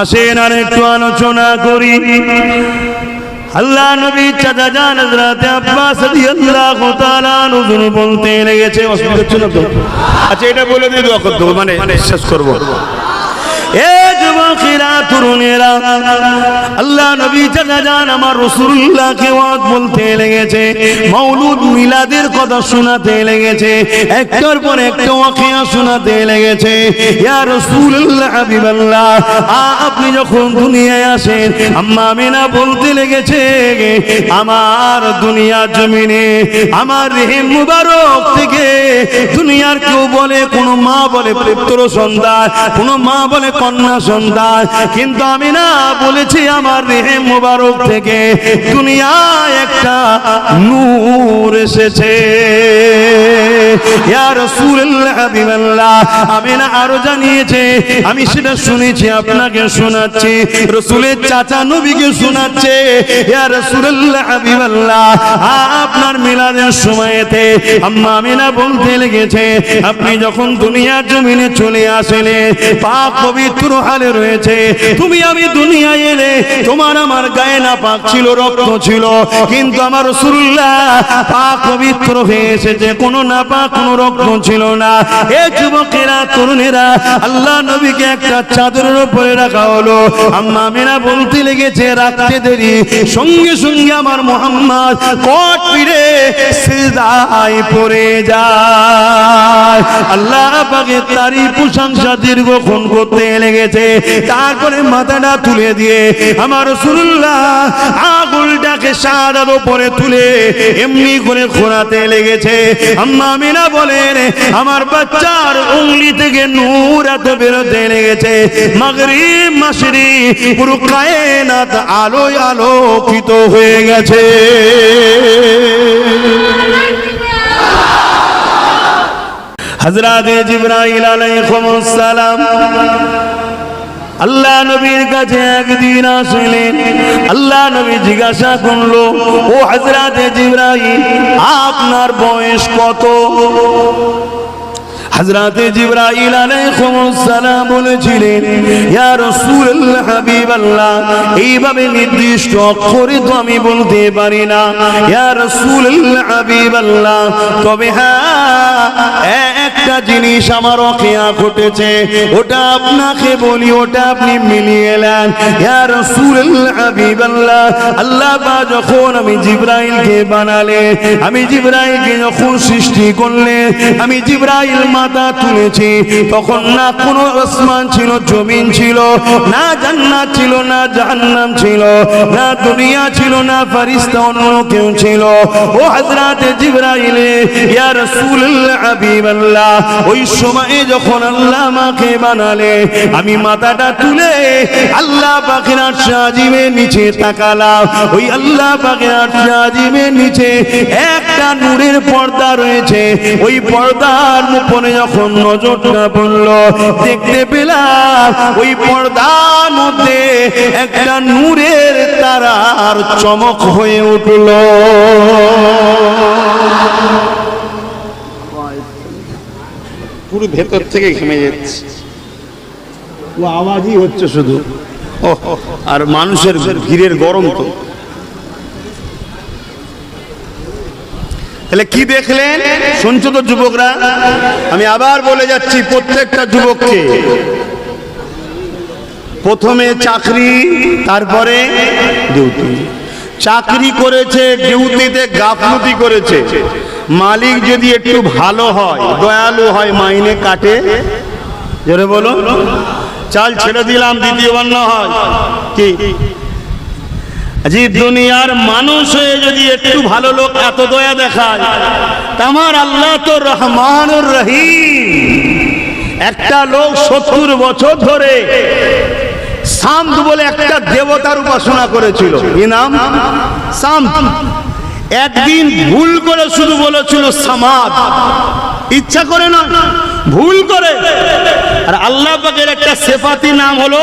আসেন আর একটু আলোচনা করি। আল্লাহ নবী চাচা জান হযরত আব্বাস রাদিয়াল্লাহু তাআলা আনহু বলতে লেগেছে, অসুবিধা হচ্ছে না তো? আচ্ছা এটা বলে দিয়ে দোয়া করতে হবে, মানে শেষ করব। এ যুবকেরা, তরুণেরা, আল্লাহ নবী চাচা জান আমার রাসূলুল্লাহকে ওয়াজ বলতে লেগেছে, মাওলুদ মিলাদের কথা শোনাতে লেগেছে, একটার পর একটা ওয়াকিয়া শোনাতে লেগেছে। ইয়া রাসূলুল্লাহ হাবিবাল্লাহ, আপনি যখন দুনিয়ায় আসেন, আম্মা আমিনা বলতে লেগেছে, আমার দুনিয়া জমিনে আমার রেহেম মুবারক থেকে দুনিয়ার কেউ বলে, কোন মা বলে পুত্র সন্তান, কোন মা বলে কন্যা সন্তান, কিন্তু আমি না বলেছি আমার রেহেম মুবারক থেকে দুনিয়ায় একটা নূর এসেছে। ইয়া রাসূলুল্লাহ হাবিবাল্লাহ, আমি না আরো জানিয়েছে, আমি সেটা শুনেছি, আপনাকে শোনাচ্ছি, রাসূলের চাচা নবীকে শোনাচ্ছে। ইয়া রাসূলুল্লাহ হাবিবাল্লাহ, আপনার মিলাদের সময়তে আম্মা আমিনা বলতে লেগেছে, আপনি যখন দুনিয়ার জমিনে চলে আসলেন, পাক পবিত্র হালে রয়েছে, তুমি আমি দুনিয়ায় এলে তোমার আমার গায়ে না পাক ছিল, রক্ত ছিল, কিন্তু আমার রাসূলুল্লাহ পাক পবিত্র হয়ে এসেছে, কোনো না পাক কোনো রক্ত ছিল না। এ যুবকেরা, তরুণেরা, আল্লাহ নবীকে একটা চাদরের উপরে রাখা হলো। আম্মা আমিনা বলতে লেগেছে, রাখতে দেরি সঙ্গে সঙ্গে আমার মুহাম্মদ কট পিড়ে সিজদায় পড়ে যায়। আল্লাহ পাকের তারিফ প্রশংসা দীর্ঘক্ষণ করতে লেগেছে, তারপরে মাথাটা তুলে দিয়ে আমার রাসূলুল্লাহ আঙুলটাকে শাহাদাত উপরে তুলে এমনি করে ঘোরাতে লেগেছে। আম্মা আমিনা বলেন, আমার বাচ্চার উংলি থেকে নূর এত বেরোতে লেগেছে, মাগরিব মাশরিক পুরো কায়নাত আলোয় আলোকিত হয়ে গেছে। হযরত জিবরাইল আলাইহিস সালাম আল্লাহ নবীর কাছে একদিন আসলেন। আল্লাহ নবী জিজ্ঞাসা করলো, ও হযরত জিবরাইল, আপনার বয়স কত? হযরত জিবরাইল আলাইহিস সালাম বলেছিলেন, ইয়া রাসূলুল্লাহ হাবিবাল্লাহ, এইভাবে নির্দিষ্ট অক্ষরে তো আমি বলতে পারি না ইয়া রাসূলুল্লাহ হাবিবাল্লাহ, তবে হ্যাঁ একটা জিনিস আমার ওয়াকিয়া ঘটেছে, ওটা আপনাকে বলি, ওটা আপনি মিলিয়ে নেন। ইয়া রাসূলুল্লাহ হাবিবাল্লাহ, আল্লাহ পাক যখন আমি জিবরাইলকে বানালেন, আমি জিবরাইলকে যখন সৃষ্টি করলেন, আমি জিবরাইল মাথা তুলেছি, তখন না কোনো আসমান ছিল, জমিন ছিল, না জান্নাত ছিল, না জাহান্নাম ছিল, না দুনিয়া ছিল, না ফেরেশতা অন্য কেউ ছিল। ও হযরত জিবরাইল, ইয়া রাসূলুল্লাহ হাবিবাল্লাহ, ওই সময়ে যখন আল্লাহ আমাকে বানালে, আমি মাথাটা তুলে আল্লাহ পাকের আরশ আজিমের নিচে তাকালাম। ওই আল্লাহ পাকের আরশ আজিমের নিচে একটা নূরের পর্দা রয়েছে, ওই পর্দার উপরে যখন নজরটা পড়লো, দেখতে পেলাম ওই পর্দার মধ্যে একটা নূরের তারার চমক হয়ে উঠল। পুরো ভেতর থেকে ঘেমে যাচ্ছে, ও আওয়াজই হচ্ছে শুধু, আর মানুষের ভিড়ের গরম তো। তাহলে কি দেখলেন? শুনছো তো যুবকরা? আমি আবার বলে যাচ্ছি প্রত্যেকটা যুবককে, প্রথমে চাকরি, তারপরে ডিউটি। চাকরি করেছে, ডিউটিতে গাফলতি করেছে, মালিক যদি একটু ভালো হয়, দয়ালু হয়, মাইনে কাটে, জোরে বলো, চাল ছেড়ে দিলাম, দ্বিতীয়বার না হয় কি? জি, দুনিয়ার মানুষ হয়ে যদি একটু ভালো লোক এত দয়া দেখায়, আমার আল্লাহ তো রহমানুর রহিম। একটা লোক 70 বছর ধরে সামদ বলে একটা দেবতার উপাসনা করেছিল, কি নাম? সামদ। একদিন ভুল করে শুধু বলেছিল সামাদ, ইচ্ছা করে না, ভুল করে। আর আল্লাহ পাকের একটা সিফাতি নাম হলো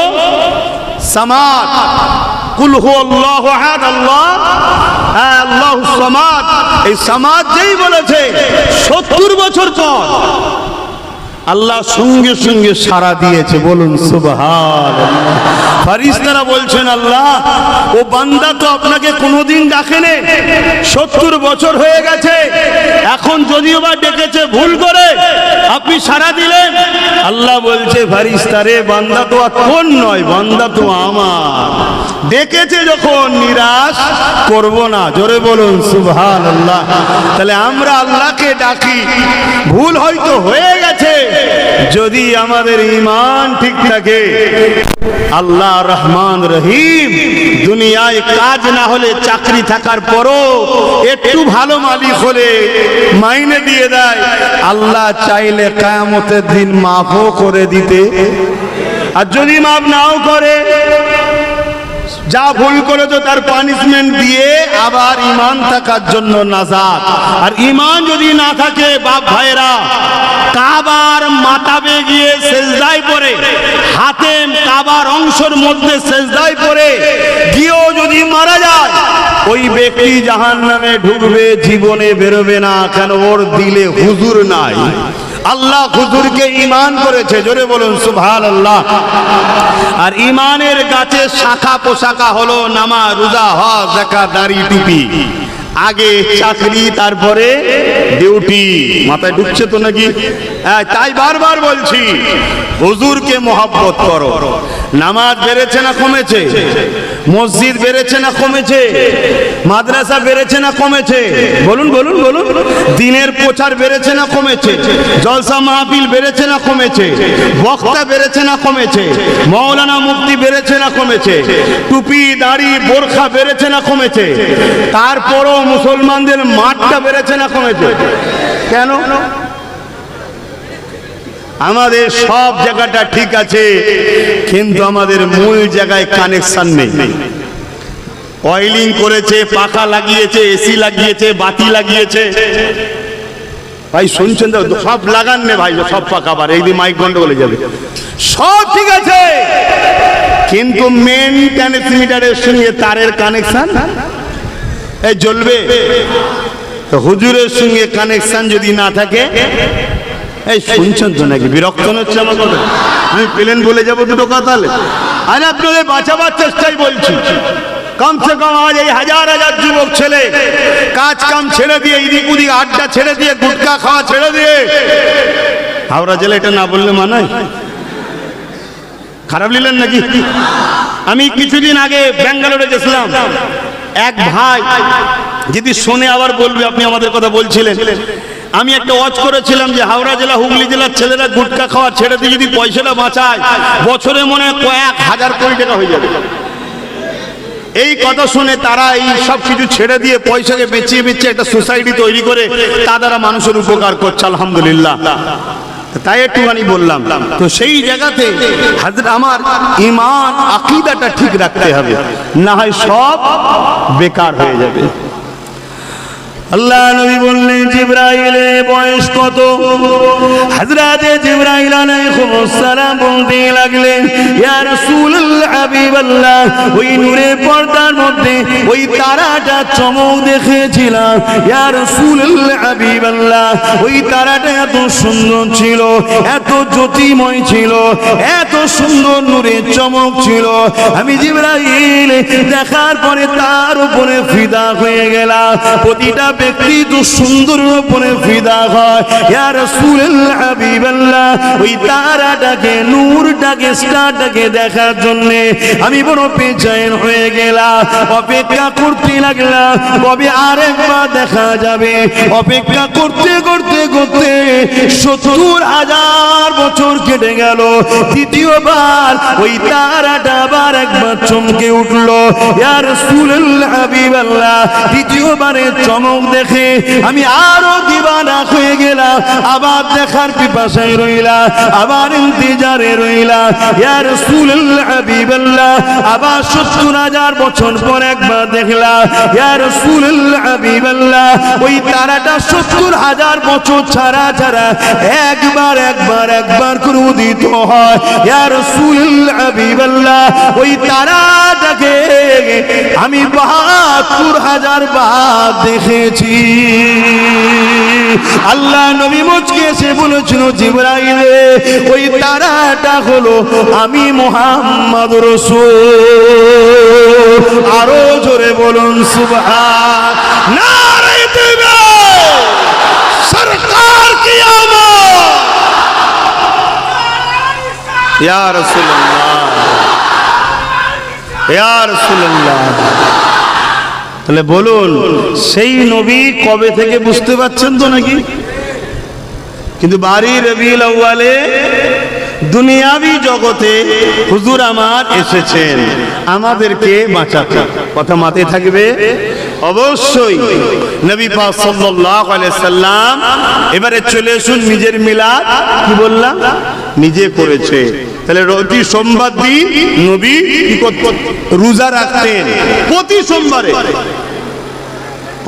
সামাদ। কুল হুয়াল্লাহু আহাদ, আল্লাহুস সামাদ। এই সামাদ যেই বলেছে 70 বছর পর আল্লাহ সঙ্গে সঙ্গে সাড়া দিয়েছে, বলুন সুবহানাল্লাহ। ফেরেশতারা বলছেন, আল্লাহ ও বান্দা তো আপনাকে কোনোদিন ডাকেনি, 70 বছর হয়ে গেছে, এখন যদিও বা ডেকেছে ভুল করে, আপনি সাড়া দিলেন। আল্লাহ বলছে, ফেরেশতারে বান্দা তো আর কোন নয়, বান্দা তো আমার, ডেকেছে যখন নিরাশ করব না, জোরে বলুন সুবহানাল্লাহ। তাহলে আমরা আল্লাহকে ডাকি, ভুল হয়তো হয়ে গেছে, যদি আমাদের ঈমান ঠিক থাকে, আল্লাহ রহমান রহিম দুনিয়ায় কাজ না হলে চাকরি থাকার পরও একটু ভালো মালিক হলে মাইনে দিয়ে দেয়। আল্লাহ চাইলে কিয়ামতের দিন মাফও করে দিতে, আর যদি মাফ নাও করে, যা ভুল করেছো তার পানিশমেন্ট দিয়ে আবার ঈমান থাকার জন্য নাজাত। আর ঈমান যদি না থাকে বাপ ভাইরা, কাবার মাতাবে গিয়ে সেজদায় পড়ে, হাতে কাবার অংশের মধ্যে সেজদায় পড়ে গিয়েও যদি মারা যায়, ওই ব্যক্তি জাহান্নামে ঢুকবে, জীবনে বেরোবে না। কেন? ওর দিলে হুজুর নাই। আল্লাহ হুজুরকে ঈমান করেছে, জোরে বলুন সুবহানাল্লাহ। আর ঈমানের গাছের শাখা পোশাকা হলো নামাজ, রোজা, হজ, যাকাত, দাড়ি, টুপি। আগে চাকরি, তারপরে ডিউটি। মাথায় ঢুকছে তো নাকি? তাই বারবার বলছি, হুজুরকে মহব্বত করো। নামাজ বেড়েছে না কমেছে? মসজিদ বেড়েছে না কমেছে? মাদ্রাসা বেড়েছে না কমেছে? বলুন বলুন বলুন। দিনের প্রচার বেড়েছে না কমেছে? জলসা মাহফিল বেড়েছে না কমেছে? বক্তা বেড়েছে না কমেছে? মৌলানা মুফতি বেড়েছে না কমেছে? টুপি, দাড়ি, বোরখা বেড়েছে না কমেছে? তারপরও মুসলমানদের মাঠটা বেড়েছে না কমেছে? কেন? আমাদের সব জায়গাটা ঠিক আছে, কিন্তু আমাদের মূল জায়গায় কানেকশন নেই। অয়েলিং করেছে, পাখা লাগিয়েছে, এসি লাগিয়েছে, বাতি লাগিয়েছে। ভাই শুনছেন তো? সব লাগান নে ভাই, সব পাকা বার, একদিন মাইক বন্ধ বলে যাবে। সব ঠিক আছে, কিন্তু মেন ট্রান্সমিটারের সঙ্গে তারের কানেকশন এই জ্বলবে। তো হুজুরের সঙ্গে কানেকশন যদি না থাকে, এই শুনছেন তো নাকি? বিরক্ত হচ্ছে আমার কথা? আমি প্লেন বলে যাবো দুটো কথা। আর আপনাদের বাঁচাবার চেষ্টাই বলছি। কমসে কম আজ এই হাজার হাজার যুবক ছেলে কাজ কাম ছেড়ে দিয়ে, এদিক ওদিক আড্ডা ছেড়ে দিয়ে, গুটখা খাওয়া ছেড়ে দিয়ে, হাওড়া জেলা এটা না বললে মানায়? খারাপ নিলেন নাকি? আমি কিছুদিন আগে ব্যাঙ্গালোরে গেছিলাম। এক ভাই যদি শোনে আবার বলবে আপনি আমাদের কথা বলছিলেন। আমি একটা ওয়াচ করেছিলাম যে হাওড়া জেলা, হুগলি জেলার ছেলেরা গুটখা খাওয়া ছেড়ে দিয়ে যদি পয়সাটা বাঁচায়, বছরে মনে হয় কয়েক হাজার কোটি টাকা হয়ে যাবে। এই কথা শুনে তারা এই সব কিছু ছেড়ে দিয়ে পয়সাকে বেঁচিয়ে বেঁচিয়ে একটা সোসাইটি তৈরি করে তা দ্বারা মানুষের উপকার করছে, আলহামদুলিল্লাহ। তাই একটুখানি বললাম। তো সেই জায়গাতে আমার ঈমান আকীদাটা ঠিক রাখতে হবে, না হয় সব বেকার হয়ে যাবে। আল্লাহ নবী বললেন, জিবরাইলের বয়স কত? হযরতে জিবরাইল আলাইহিস সালাম বলতে লাগলেন, ইয়া রাসূলুল্লাহ, হাবিবাল্লাহ, ওই নূরের পর্দার মধ্যে ওই তারাটা চমক দেখেছিলাম। ইয়া রাসূলুল্লাহ, হাবিবাল্লাহ, ওই তারাটা এত সুন্দর ছিল, এত জ্যোতিময় ছিল, এত সুন্দর নূরের চমক ছিল। আমি জিবরাইল দেখার পরে তার উপরে ফিদা হয়ে গেলাম। প্রতিটা ব্যক্তি তো সুন্দর উপরে ফিদা হয়। ইয়া রাসূলুল্লাহ, হাবিবাল্লাহ, ওই তারাটাকে, নূরটাকে, স্টারটাকে দেখার জন্য আমি বড় বেচেন হয়ে গেলাম। অপেক্ষা করতে লাগলাম কবে আরেকবার দেখা যাবে। অপেক্ষা করতে করতে করতে 70,000 বছর কেটে গেল। দ্বিতীয়বার ওই তারাটা আবার একবার চমকে উঠলো। ইয়া রাসূলুল্লাহ, হাবিবাল্লাহ, দ্বিতীয়বারের চমক দেখে আমি আরো দিবানা হয়ে গেলাম। আবার দেখার পিপাসায় রইলাম, আবার ইন্তজারে রইলাম। ইয়া রাসূলুল্লাহ, হাবিবাল্লাহ, আবার 70,000 বছর পর একবার দেখলাম। ইয়া রাসূলুল্লাহ, হাবিবাল্লাহ, ওই তারাটা 70,000 বছর ছাড়া ছাড়া একবার একবার একবার করে উদিত হয়। ইয়া রাসূলুল্লাহ, হাবিবাল্লাহ, ওই তারাটাকে আমি ৭২,০০০ বার দেখেছি। আল্লাহ নবী মুচকি এসে বলেছিল, জিবরাইল ওই তারাটা হলো আমি মুহাম্মদ রাসূল। আরো জোরে বলুন সুবহান। নারে তাকবীর, সরকার কি আমত, ইয়া রাসূলুল্লাহ, ইয়া রাসূলুল্লাহ। তাহলে বলুন সেই নবী কবে থেকে বুঝতে পারছেন তো নাকি? কিন্তু বারি রবিউল আউয়ালে দুনিয়াবি জগতে হুজুর আমার এসেছেন আমাদেরকে বাঁচাতে। কথা মাথায় থাকবে অবশ্যই। নবী পাক সাল্লাল্লাহু আলাইহি সাল্লাম এবারে চলে আসুন নিজের মিলাদ, কি বললাম, নিজে করেছে। তাহলে প্রতি সোমবার দিন নবী কি করতেন? রোজা রাখতেন প্রতি সোমবারে।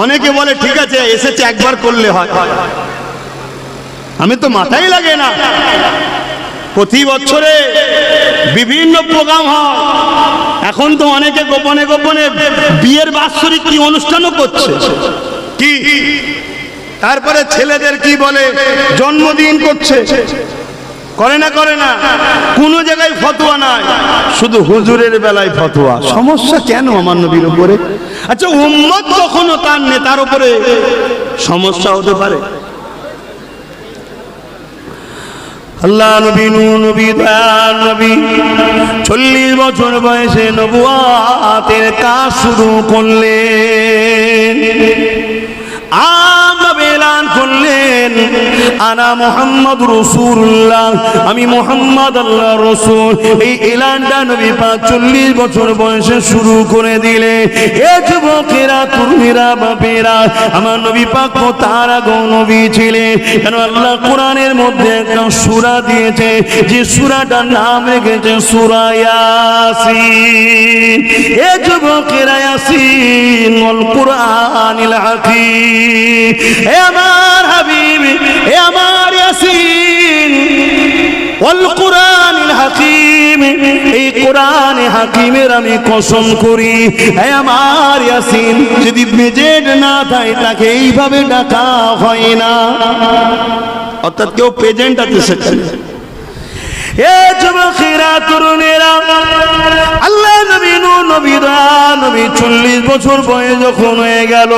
অনেকে বলে ঠিক আছে এসেছে একবার করলে হয়, আমি তো মাথায় লাগে না। প্রতি বছরে বিভিন্ন প্রোগ্রাম হয়। এখন তো অনেকে গোপনে গোপনে বিয়ের বাৎসরিক কি অনুষ্ঠানও করছে, কি তারপরে ছেলেদের কি বলে জন্মদিন করছে, করে না করে না? কোন জায়গায় ফতোয়া নাই, শুধু হুজুরের বেলায় ফতোয়া। সমস্যা কেন আমার নবীর উপরে? আচ্ছা উম্মত কখনো তার নেতার উপরে সমস্যা হতে পারে? আল্লাহ নবী নবী দয়াল নবী 40 বছর বয়সে নবুয়াতের কাজ শুরু করলেন। এলান করলেন আনা মুহাম্মদ রাসূলুল্লাহ, আমি মুহাম্মদ আল্লাহ রাসূল। এই এলানটা নবী পাক 40 বছর বয়সে শুরু করে দিলে। এ যুবকেরা, তরুণীরা, বাপেরা, আমার নবী পাক তারা গো নবী ছিলেন। কেন আল্লাহ কোরআনের মধ্যে একটা সূরা দিয়েছে, যে সূরাটার নাম রেখেছে সূরা ইয়াসিন। এ যুবকেরা, ইয়াসিন ওয়াল কুরআনিল হাকীম, এ আমার হাবিব, এ আমার ইয়াসিন ওয়াল কুরআনিল হাকীম, এই কোরআনে হাকিমের আমি কসম করি। এ আমার ইয়াসিন, যদি মেজেড না থাকে তাকে এইভাবে ডাকা হয় না, অর্থাৎ কেউ প্রেজেন্ট আছে সেখানে। এ যুবকেরা, তরুণেরা, আল্লাহ নবী নবী 40 বছর বয়স যখন হয়ে গেল,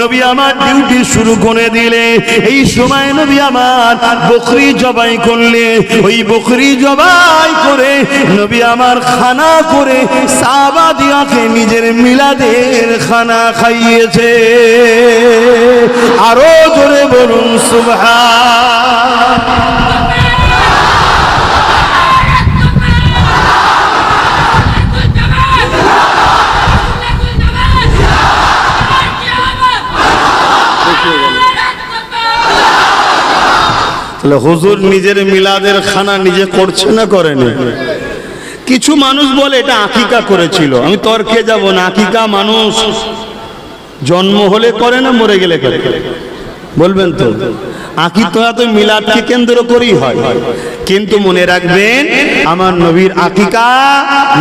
নবী আমার ডিউটি শুরু করে দিলে। এই সময় নবী আমার বকরি জবাই করলে। ওই বকরি জবাই করে নবী আমার খানা করে সাহাবাদিয়াকে নিজের মিলাদের খানা খাইয়েছে। আরো জোরে বলুন সুবহান। হুজুর নিজের মিলাদের খানা নিজে করছে না করেনি? কিছু মানুষ বলে এটা আকিকা করেছিল। আমি তর্কে যাব না। আকিকা মানুষ জন্ম হলে করে না মরে গেলে করে? বলবেন তো? আকিকা তো মিলাদকে কেন্দ্র করেই হয়। কিন্তু মনে রাখবেন, আমার নবীর আকিকা,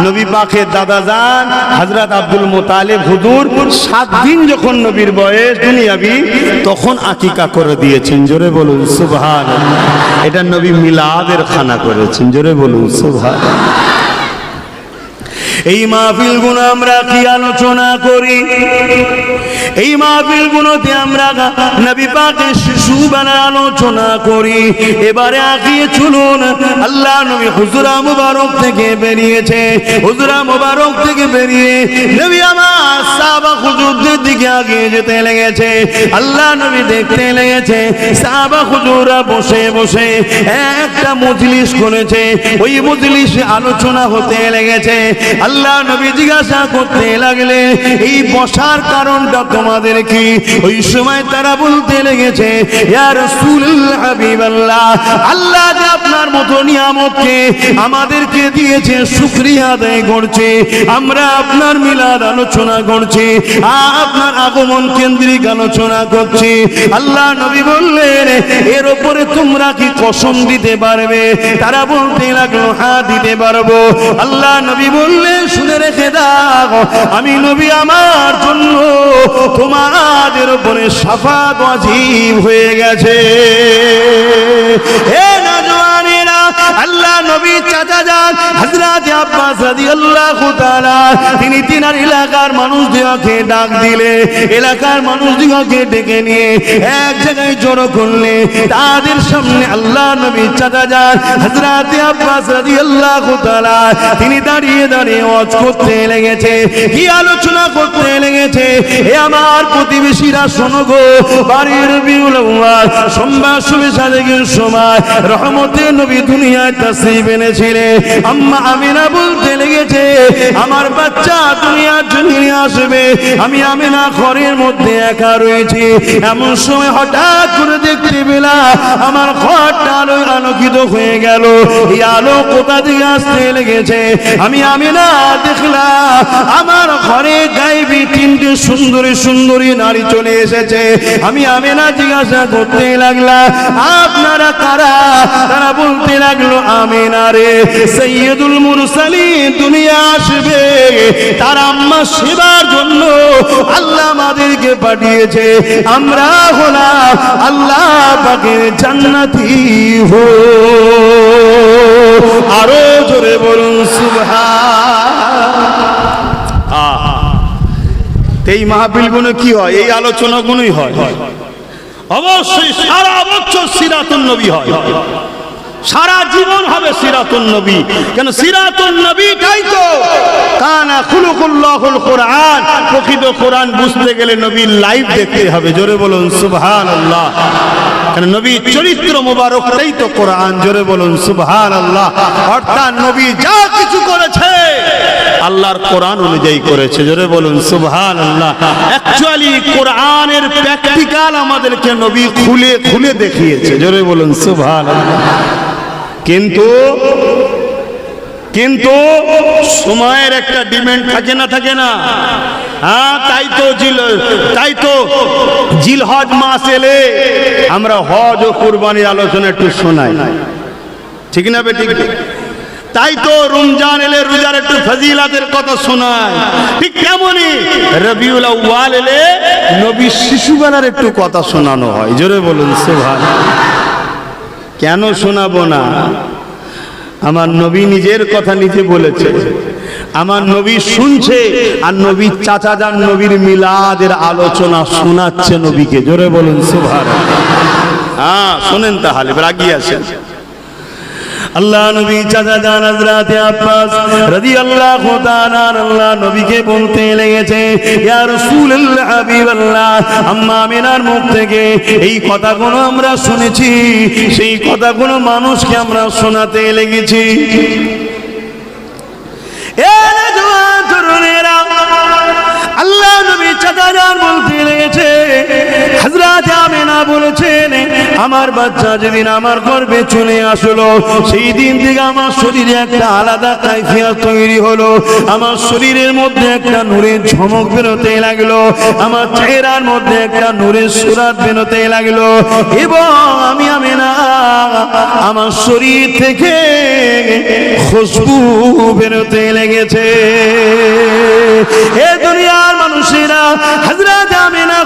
নবী পাকের দাদাজান হযরত আব্দুল মুতালিব হুজুর 7 দিন যখন নবীর বয়স দুনিয়াবি, তখন আকিকা করে দিয়েছেন। জোরে বলুন সুবহানাল্লাহ। এটা নবী মিলাদের খানা করেছেন। জোরে বলুন সুবহানাল্লাহ। এই মাহফিল গুলো আমরা কি আলোচনা করি? এই মাহফিল গুলোতে আমরা নবী পাকের শিশু বানা আলোচনা করি। এবারে আগিয়ে চলুন, আল্লাহ নবী হুজরা মুবারক থেকে বেরিয়েছে। হুজরা মুবারক থেকে বেরিয়ে নবী আমার সাহাবা হুজুরদের দিকে আগিয়ে যেতে লেগেছে। আল্লাহ নবী দেখতে লেগেছে সাহাবা হুজুররা বসে বসে একটা মজলিস করেছে। ওই মজলিসে আলোচনা হতে লেগেছে। আল্লাহ নবী জিজ্ঞাসা করতে লাগলে এই বসার কারণটা তোমাদের কি? ওই সময় তারা বলতে লেগেছে, ইয়া রাসূলুল্লাহ, হাবিবাল্লাহ, আল্লাহ যে আপনার মতো নিয়ামতকে আমাদেরকে দিয়েছে শুকরিয়া আদায় করছে। আমরা আপনার মিলাদ আলোচনা করছি, আপনার আগমন কেন্দ্রিক আলোচনা করছি। আল্লাহ নবী বললেন, এর উপরে তোমরা কি কসম দিতে পারবে? তারা বলতে লাগলো, হ্যাঁ দিতে পারবো। আল্লাহ নবী বললেন, শুনে শুনে রেখে দাও, আমি নবী আমার জন্য তোমাদের উপরে শাফাত ওয়াজিব হয়ে গেছে। হে নওজওয়ানেরা, আল্লাহ নবী চাচা যান হযরত আব্বাস রাদিয়াল্লাহু তাআলা তিনি তিনার এলাকার মানুষদেরকে ডাক দিলে, এলাকার মানুষদেরকে ডেকে নিয়ে এক জায়গায় জড়ো করলে, তাদের সামনে আল্লাহ নবী চাচা যান হযরত আব্বাস রাদিয়াল্লাহু তাআলা তিনি দাঁড়িয়ে দাঁড়িয়ে ওয়াজ করতে লেগেছে। কি আলোচনা করতে লেগেছে? হে আমার প্রতিবেশীরা শোনো গো, বাড়ির রবিউল আউয়াল সোমবার শুভে সাদেকের সময় রহমতের নবী দুনিয়ায় তাশরীফ এনেছিলেন। আম্মা আমিনা বলতে লেগেছে, আমার বাচ্চা দুনিয়ার জন্য আসবে, আমি আমিনা ঘরের মধ্যে একা রয়েছি। এমন সময় হঠাৎ করে দেখতে পেলাম আমার ঘরটা আলোয় আলোকিত হয়ে গেল। এই আলো কোথা থেকে আসতে লেগেছে? আমি আমিনা দেখলাম আমার ঘরে গায়েবী তিনটে সুন্দরী সুন্দরী নারী চলে এসেছে। আমি আমিনা জিজ্ঞাসা করতে লাগলাম, আপনারা কারা? তারা বলতে লাগলো, আমিনা রে, সাইয়্যিদুল মুরসালিন দুনিয়া আসবে, তার আম্মা সেবার জন্য আল্লাহ আমাদেরকে পাঠিয়েছে। আমরা হলাম আল্লাহ পাকের জান্নাতি হো। আরো জোরে বলুন সুবহান। এই মাহফিলগুলো কি হয়? এই আলোচনাগুলোই হয়। অবশ্যই সারা বছর সিরাতুন নবী হয়, সারা জীবন হবে সিরাতুন নবী। কেন সিরাতুন নবীটাই তো কানা খুলুকুল্লাহুল কোরআন। প্রকৃত কোরআন বুঝতে গেলে নবীর লাইভ দেখতে হবে। জোরে বলুন সুবহানাল্লাহ। কেন নবীর চরিত্র মোবারকটাই তো কোরআন। জোরে বলুন সুবহানাল্লাহ। অর্থাৎ নবী যা কিছু করেছে আল্লাহর কোরআন অনুযায়ী করেছে। জোরে বলুন সুবহানাল্লাহ। অ্যাকচুয়ালি কোরআনের প্র্যাকটিক্যাল আমাদেরকে নবী খুলে খুলে দেখিয়েছে। জোরে বলুন সুবহানাল্লাহ। কিন্তু কিন্তু সময়ের একটা ডিমান্ড থাকে না, থাকে না? হ্যাঁ, তাই তো জিলহজ মাস এলে আমরা হজ ও কুরবানির আলোচনা একটু শোনাই, ঠিক না বে? ঠিক। তাই তো রমজান এলে রোজার একটু ফজিলাতের কথা শোনায়। ঠিক তেমনই রবিউল আউয়াল এলে নবীর শিশুবেলার একটু কথা শোনানো হয়। জোরে বলুন সুবহানাল্লাহ। কেন শোনাবো না? আমার নবী নিজের কথা নিজে বলেছে, আমার নবী শুনছে, আর নবীর চাচা যান নবীর মিলাদের আলোচনা শোনাচ্ছে নবীকে। জোরে বলুন সুবহানাল্লাহ। হ্যাঁ, শোনেন তাহলে, রাগিয়ে আসেন। আল্লাহ নবী চাচা যান হযরত আব্বাস রাদিয়াল্লাহু তাআলা আল্লাহ নবীকে বলতে লেগেছে, ইয়া রাসূলুল্লাহ হাবিবাল্লাহ, আম্মা আমিনার মুখ থেকে এই কথাগুলো আমরা শুনেছি, সেই কথাগুলো মানুষকে আমরা শোনাতে লেগেছি। এ নওজওয়ান তরুণেরা, আল্লাহ নবী চাচা যান বলতে লেগেছে, হযরত আমিনা বলেছেন, আমার বাচ্চা যেদিন আমার গর্ভে চলে আসলো সেই দিন থেকে আমার শরীরে একটা আলাদা কাইফিয়ত তৈরি হলো। আমার শরীরের মধ্যে একটা নূরের ঝমক বেরোতে লাগলো, আমার চেহারার মধ্যে একটা নূরের সুরাত বেরোতে লাগলো, এবং আমি আমিনা আমার শরীর থেকে খুশবু বেরোতে লেগেছে। এ দুনিয়ার মানুষেরা, হযরত আমিনা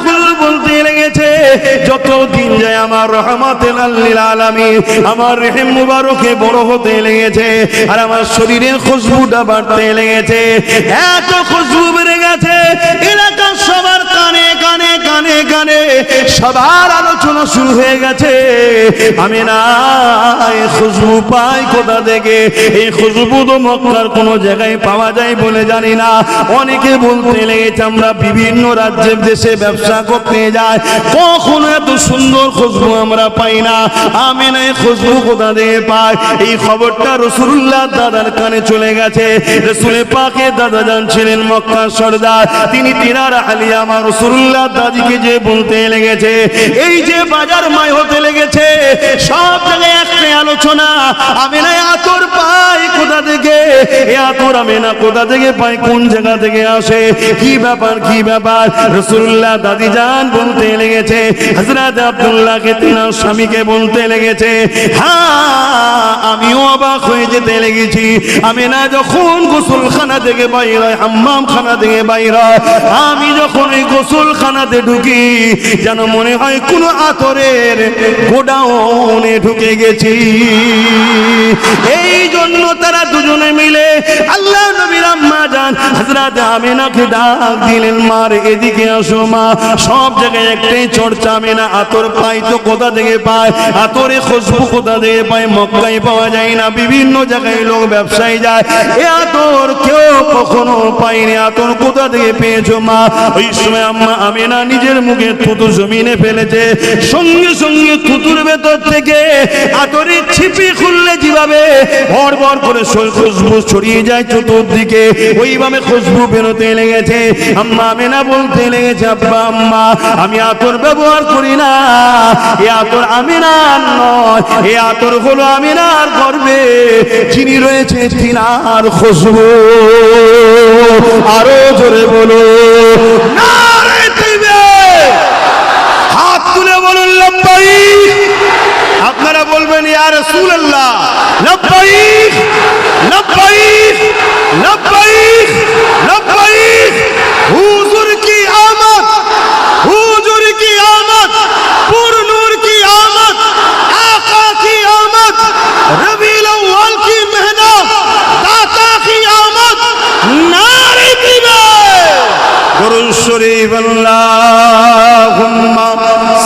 বলতে লেগেছে, যত দিন যায় আমার রহমাতুল লিল আলামিন, আমার রহিম মুবারকে বড় হতে লেগেছে, আর আমার শরীরের খুশবুটা বাড়তে লেগেছে। এত খুশবু বেড়ে গেছে, এলাকার সবার কানে কানে কানে কানে সবার আলোচনা শুরু হয়ে গেছে। আমিনা এই খুশবু পাই কোথা থেকে? এই খুশবু তো মক্কার কোনো জায়গায় পাওয়া যায় বলে জানি না। অনেকে বলতে লেগেছে, আমরা বিভিন্ন রাজ্যের দেশে ব্যবসা করতে যাই, কখনো এত সুন্দর খুশবু আমরা পাই না। আমিনা এই খুশবু কোথা থেকে পায়? এই খবরটা রাসূলুল্লাহ দাদার কানে চলে গেছে। রাসূল পাকের দাদা জান ছিলেন মক্কার সরদার, তিনি তিনার আলী আমার রাসূলুল্লাহ দাদিকে যে বলতে লেগেছে। এই যে বাজার মাই হতে লেগেছে, সব জায়গায় একটাই আলোচনা, আমিনা আতর পাই কোথা থেকে, এ আতর আমিনা কোথা থেকে পাই, কোন জায়গা থেকে আসে, কি ব্যাপার কি ব্যাপার। রাসূলুল্লাহ দাদি জান বলতে লেগেছে, হযরত আব্দুল্লাহকে তিনার স্বামীকে বলতে লেগেছে, হ্যাঁ আমিও অবাক হয়ে যেতে লেগেছি। আমিনা যখন গোসলখানা থেকে বাইর হয়, হাম্মাম খানা থেকে বাইর হয়, আমি যখন এই গোসলখানাতে ঢুকি যেন মনে হয় কোনো আতরের গোডাউনে ঢুকে গেছি। এই জন্য তারা দুজনে মিলে আল্লাহ নবীর আম্মা জান হযরত আমিনাকে ডাক দিলেন, মার এদিকে আসো মা। সব জায়গায় একটাই চর্চা, আমিনা আতর পাই তো কোথা থেকে পায়, আতরে খুশবু কোথা থেকে পায়, মক্কায় পাওয়া যায় না, বিভিন্ন জায়গায় লোক ব্যবসায়ী যায়, এ আতর কেউ কখনো পায়নি, আতর কোথা থেকে পেয়েছো মা? ওই সময় আম্মা আমিনা নিজের মুখে থুতু জমিনে ফেলেছে, সঙ্গে সঙ্গে থুতুর ভেতর থেকে আতরের ছিপি খুললে যেভাবে ভর ভর করে খুশবু ছড়িয়ে যায় চতুর্দিকে, ওইভাবে খুশবু বেরোতে লেগেছে। আম্মা আমিনা বলতে লেগেছে, আব্বা আম্মা আমি আতর ব্যবহার করি না, এ আতর আমিনার নয়, এ আতর হলো আমিনার গর্ভে যিনি রয়েছে তিনার খুশবু। আরো জোরে বলো নারে তাকবীর, হাত তুলে বলুন লব্বাইক। আপনারা বলবেন ইয়া রাসূলুল্লাহ লব্বাইক লব্বাইক লব্বাইক লব্বাইক। হুজুর কি আমত, হুজুর কি আমত, পুর নূর কি আমত, आका की आमद, रबीउल अव्वल की मेहनत, दाता की आमद, नारे तकबीर। दुरूद शरीफ अल्लाहुम्मा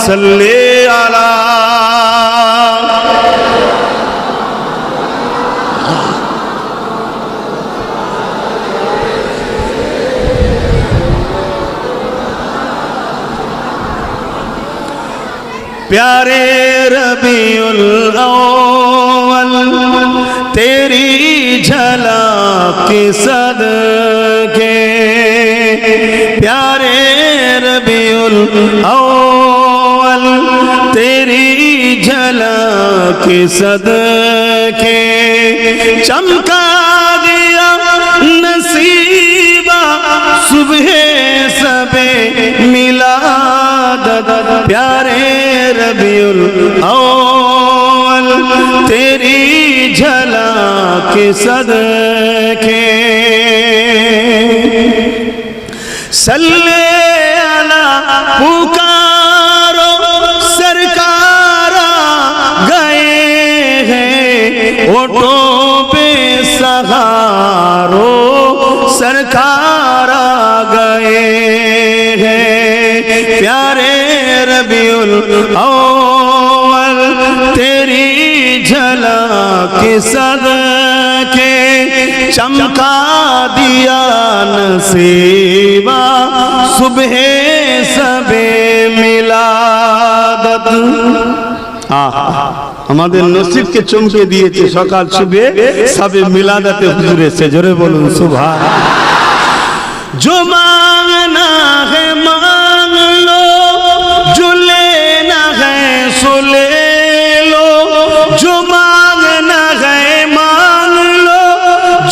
सल्ली अला। प्यारे रबीउल अव्वल तेरी झलक के सदके, प्यारे रबीउल अव्वल तेरी झलक के सदके, चमका दिया नसीबा सुबह सबे मिलाद, प्यारे रबीउल अव्वल तेरी झलक के सदके, सल्ले अला पुकारो सरकारा गए हैं, ओठों पे सहारो सरकारा गए हैं, प्यारे रबीउल अव्वल तेरी झलक के सदके, चमका दिया नसीबा सुबह सबे मिलादत। আমাদের নসিবকে চমকে দিয়েছে, সকাল সুবে সবে মিলাদাতে হুজুর এসে, জোরে বলুন সুবহান। जो मांगना है मांग लो, जो लेना है सो ले लो, जो मांगना है मांग लो,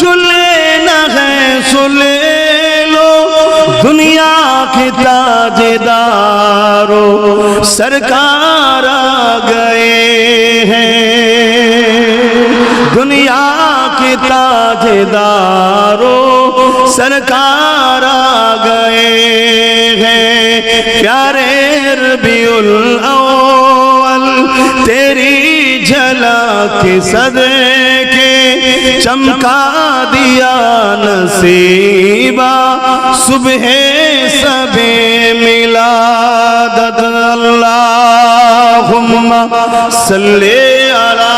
जो लेना है सो ले लो, दुनिया के ताजेदारों सरकार आ गए हैं, दुनिया के ताजेदारों सरकार आ गए हैं, प्यारे रबीउल अव्वल तेरी झलक के सदके, चमका दिया नसीबा सुबह सबे मिलादत। अल्लाहुम्मा सल्ली अला।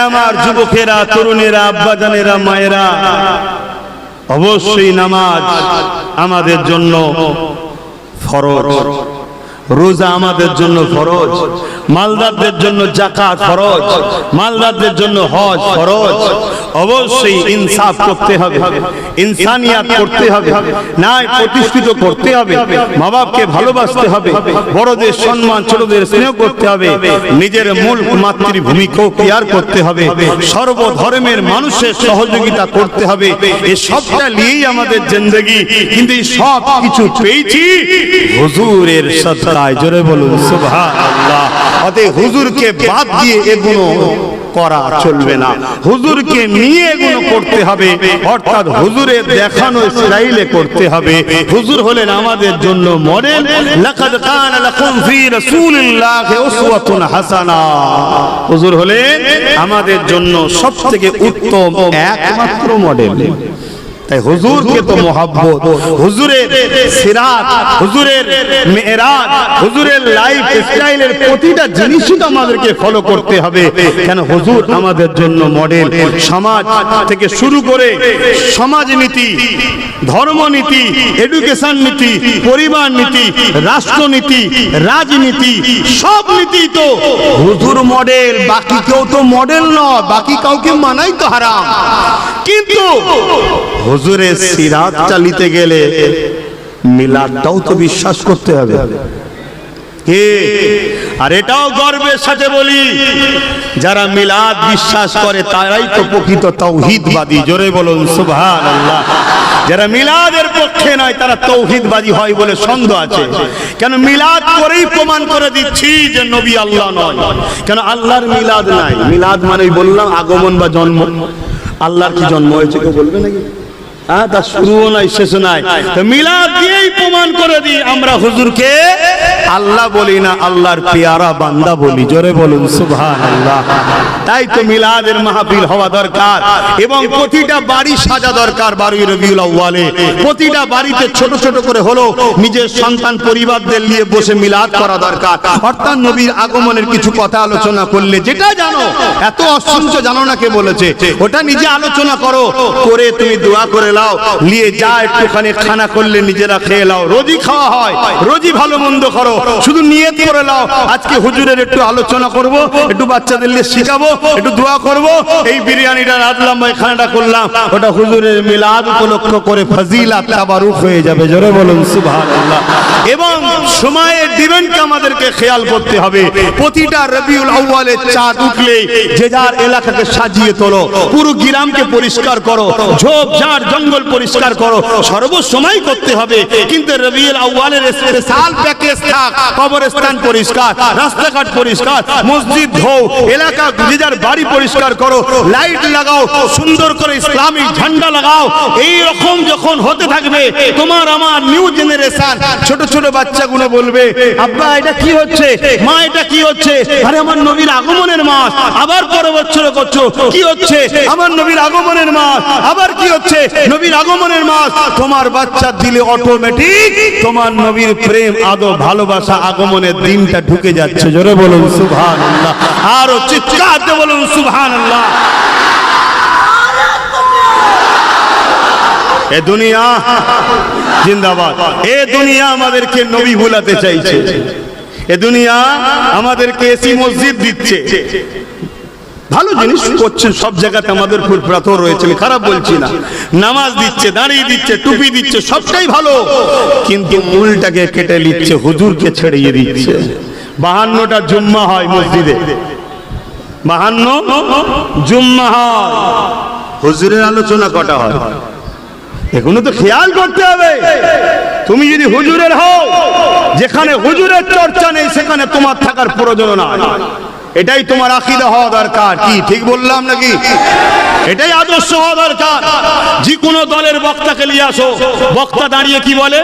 আমার যুবকেরা, তরুণেরা, আব্বাজানেরা, মায়েরা, অবশ্যই নামাজ আমাদের জন্য ফরজ। রোজা আমাদের জন্য ফরজ, মালদারদের জন্য যাকাত ফরজ, মালদারদের জন্য হজ ফরজ। অবশ্যই ইনসাফ করতে হবে, ইনসানিয়াত করতে হবে, ন্যায় প্রতিষ্ঠিত করতে হবে, মা বাপকে ভালোবাসতে হবে, বড়দের সম্মান ছোটদের স্নেহ করতে হবে, নিজের মূল মাতৃভূমিকেও কেয়ার করতে হবে, সর্বধর্মের মানুষের সহযোগিতা করতে হবে। এই সবটা নিয়েই আমাদের জিন্দেগি। কিন্তু এই সব কিছু পেয়েছি হুজুরের সদকায়। জোরে বলুন সুবহানাল্লাহ। অতএব হুজুরকে বাদ দিয়ে এগুলো করা চলবে না, হুজুরকে নিয়ে এগুলো করতে হবে, অর্থাৎ হুজুরের দেখানো স্টাইলে করতে হবে। হুজুর হলেন আমাদের জন্য মডেল। লাকাদ কানা লাকুম ফি রাসূলিল্লাহি উসওয়াতুন হাসানা। হুজুর হলেন আমাদের জন্য সবথেকে উত্তম একমাত্র মডেল। তাই হুজুরকে তো মহব্বত, হুজুরের সিরাত, হুজুরের মেরাজ, হুজুরের লাইফ স্টাইলের প্রতিটা জিনিসই তো আমাদেরকে ফলো করতে হবে। কেন? হুজুর আমাদের জন্য মডেল। সমাজ থেকে শুরু করে সমাজনীতি, ধর্মনীতি, এডুকেশন নীতি, পরিবার নীতি, রাষ্ট্রনীতি, রাজনীতি, সব নীতি তো হুজুর মডেল। বাকি কেউ তো মডেল নয়, বাকি কাউকে মানাই তো হারাম। কিন্তু হুজুরের সিরাত চালিতে গেলে মিলাদটাও তো বিশ্বাস করতে হবে। কে? আর এটাও গর্বের সাথে বলি, যারা মিলাদ বিশ্বাস করে তারাই তো প্রকৃত তাওহীদবাদী। জোরে বলুন সুবহানাল্লাহ। যারা মিলাদের পক্ষে নয় তারা তাওহীদবাদী হয় বলে সন্দেহ আছে। কেন? মিলাদ করেই প্রমাণ করে দিচ্ছি যে নবী আল্লাহ নয়। কেন? আল্লাহর মিলাদ নাই। মিলাদ মানে বললাম আগমন বা জন্ম। আল্লাহর কি জন্ম হয়েছে কেউ বলবে নাকি? হ্যাঁ, তার শুরুও নাই শেষও নাই। তো মিলাদ দিয়েই প্রমাণ করে দিই আমরা হুজুরকে আল্লাহ বলি না, আল্লাহর পেয়ারা বান্দা বলি। জোরে বলুন সুবহানাল্লাহ। তাই তো মিলাদের মাহফিল হওয়া দরকার এবং প্রতিটা বাড়ি সাজা দরকার। 12 রবিউল আউয়ালে প্রতিটা বাড়িতে ছোট ছোট করে হলো নিজের সন্তান পরিবারদের নিয়ে বসে মিলাদ করা দরকার। অর্থাৎ নবীর আগমনের কিছু কথা আলোচনা করলে যেটা জানো, এত অসংখ্য জানো না কে বলেছে, ওটা নিজে আলোচনা করো, করে তুমি দোয়া করে লাও, নিয়ে যা একটুখানি খানা করলে নিজেরা খেয়ে লাও। রোজই খাওয়া হয়, রোজই ভালো মন্দ করো, শুধু নিয়ত করে লাও আজকে হুজুরের একটু আলোচনা করব, একটু বাচ্চাদের নিয়ে শিখাবো, একটু দোয়া করব। এই বিরিয়ানিটা রাঁধলাম বা খানাটা করলাম, ওটা হুজুরের মিলাদ উপলক্ষ করে ফজিলাত তাবারুক হয়ে যাবে। জোরে বলুন সুবহানাল্লাহ। এবং সময়ের দিবেনকে আমাদেরকে খেয়াল করতে হবে। প্রতিটা রবিউল আউয়ালে চাঁদ উঠলে যে যার এলাকাকে সাজিয়ে তোলো, পুরো গ্রামকে পরিষ্কার করো, ঝোপঝাড় জঙ্গল পরিষ্কার করো, সর্বসময় করতে হবে। কিন্তু রবিউল আউয়ালের স্পেশাল প্যাকেজ থাক, কবরস্থান পরিষ্কার, রাস্তাঘাট পরিষ্কার, মসজিদ ধো, এলাকা যে যার বাড়ি পরিষ্কার করো, লাইট লাগাও, সুন্দর করে ইসলামিক ঝান্ডা লাগাও। এই রকম যখন হতে থাকবে, তোমার আমার নিউ জেনারেশন ছোট ছোট বাচ্চাগুলো বলবে, আব্বা এটা কি হচ্ছে, মা এটা কি হচ্ছে? আরে আমার নবীর আগমনের মাস, আবার পরের বছর করছো, কি হচ্ছে? আমার নবীর আগমনের মাস, আবার কি হচ্ছে? নবীর আগমনের মাস। তোমার বাচ্চার দিলে অটোমেটিক তোমার নবীর প্রেম, আদর, ভালোবাসা, আগমনের দিনটা ঢুকে যাচ্ছে। জোরে বলুন সুবহানাল্লাহ। আরো চিৎকার দিয়ে বলুন সুবহানাল্লাহ। এ দুনিয়া জিন্দাবাদ। এ দুনিয়া আমাদেরকে নবী ভুলাতে চাইছে। এ দুনিয়া আমাদেরকে এসি মসজিদ দিচ্ছে, ভালো জিনিস করছে, সব জায়গাতে আমাদের ফুরফুরাতও রয়েছে, আমি খারাপ বলছি না। নামাজ দিচ্ছে, দাঁড়িয়ে দিচ্ছে, টুপি দিচ্ছে, সবটাই ভালো। কিন্তু মূলটাকে কেটে নিচ্ছে, হুজুরকে ছেড়িয়ে দিচ্ছে। 52টা জুম্মা হয় মসজিদে, 52 জুম্মা হয়, হুজুরের আলোচনা কটা হয়? এগুলো তো খেয়াল করতে হবে। তুমি যদি হুজুরের হও, যেখানে হুজুরের চর্চা নেই সেখানে তোমার থাকার প্রয়োজন নাই। এটাই তোমার আকীদা হওয়া দরকার। কি ঠিক বললাম নাকি? এটাই আদর্শ হওয়া দরকার। যে কোনো দলের বক্তাকে নিয়ে আসো, বক্তা দাঁড়িয়ে কি বলে?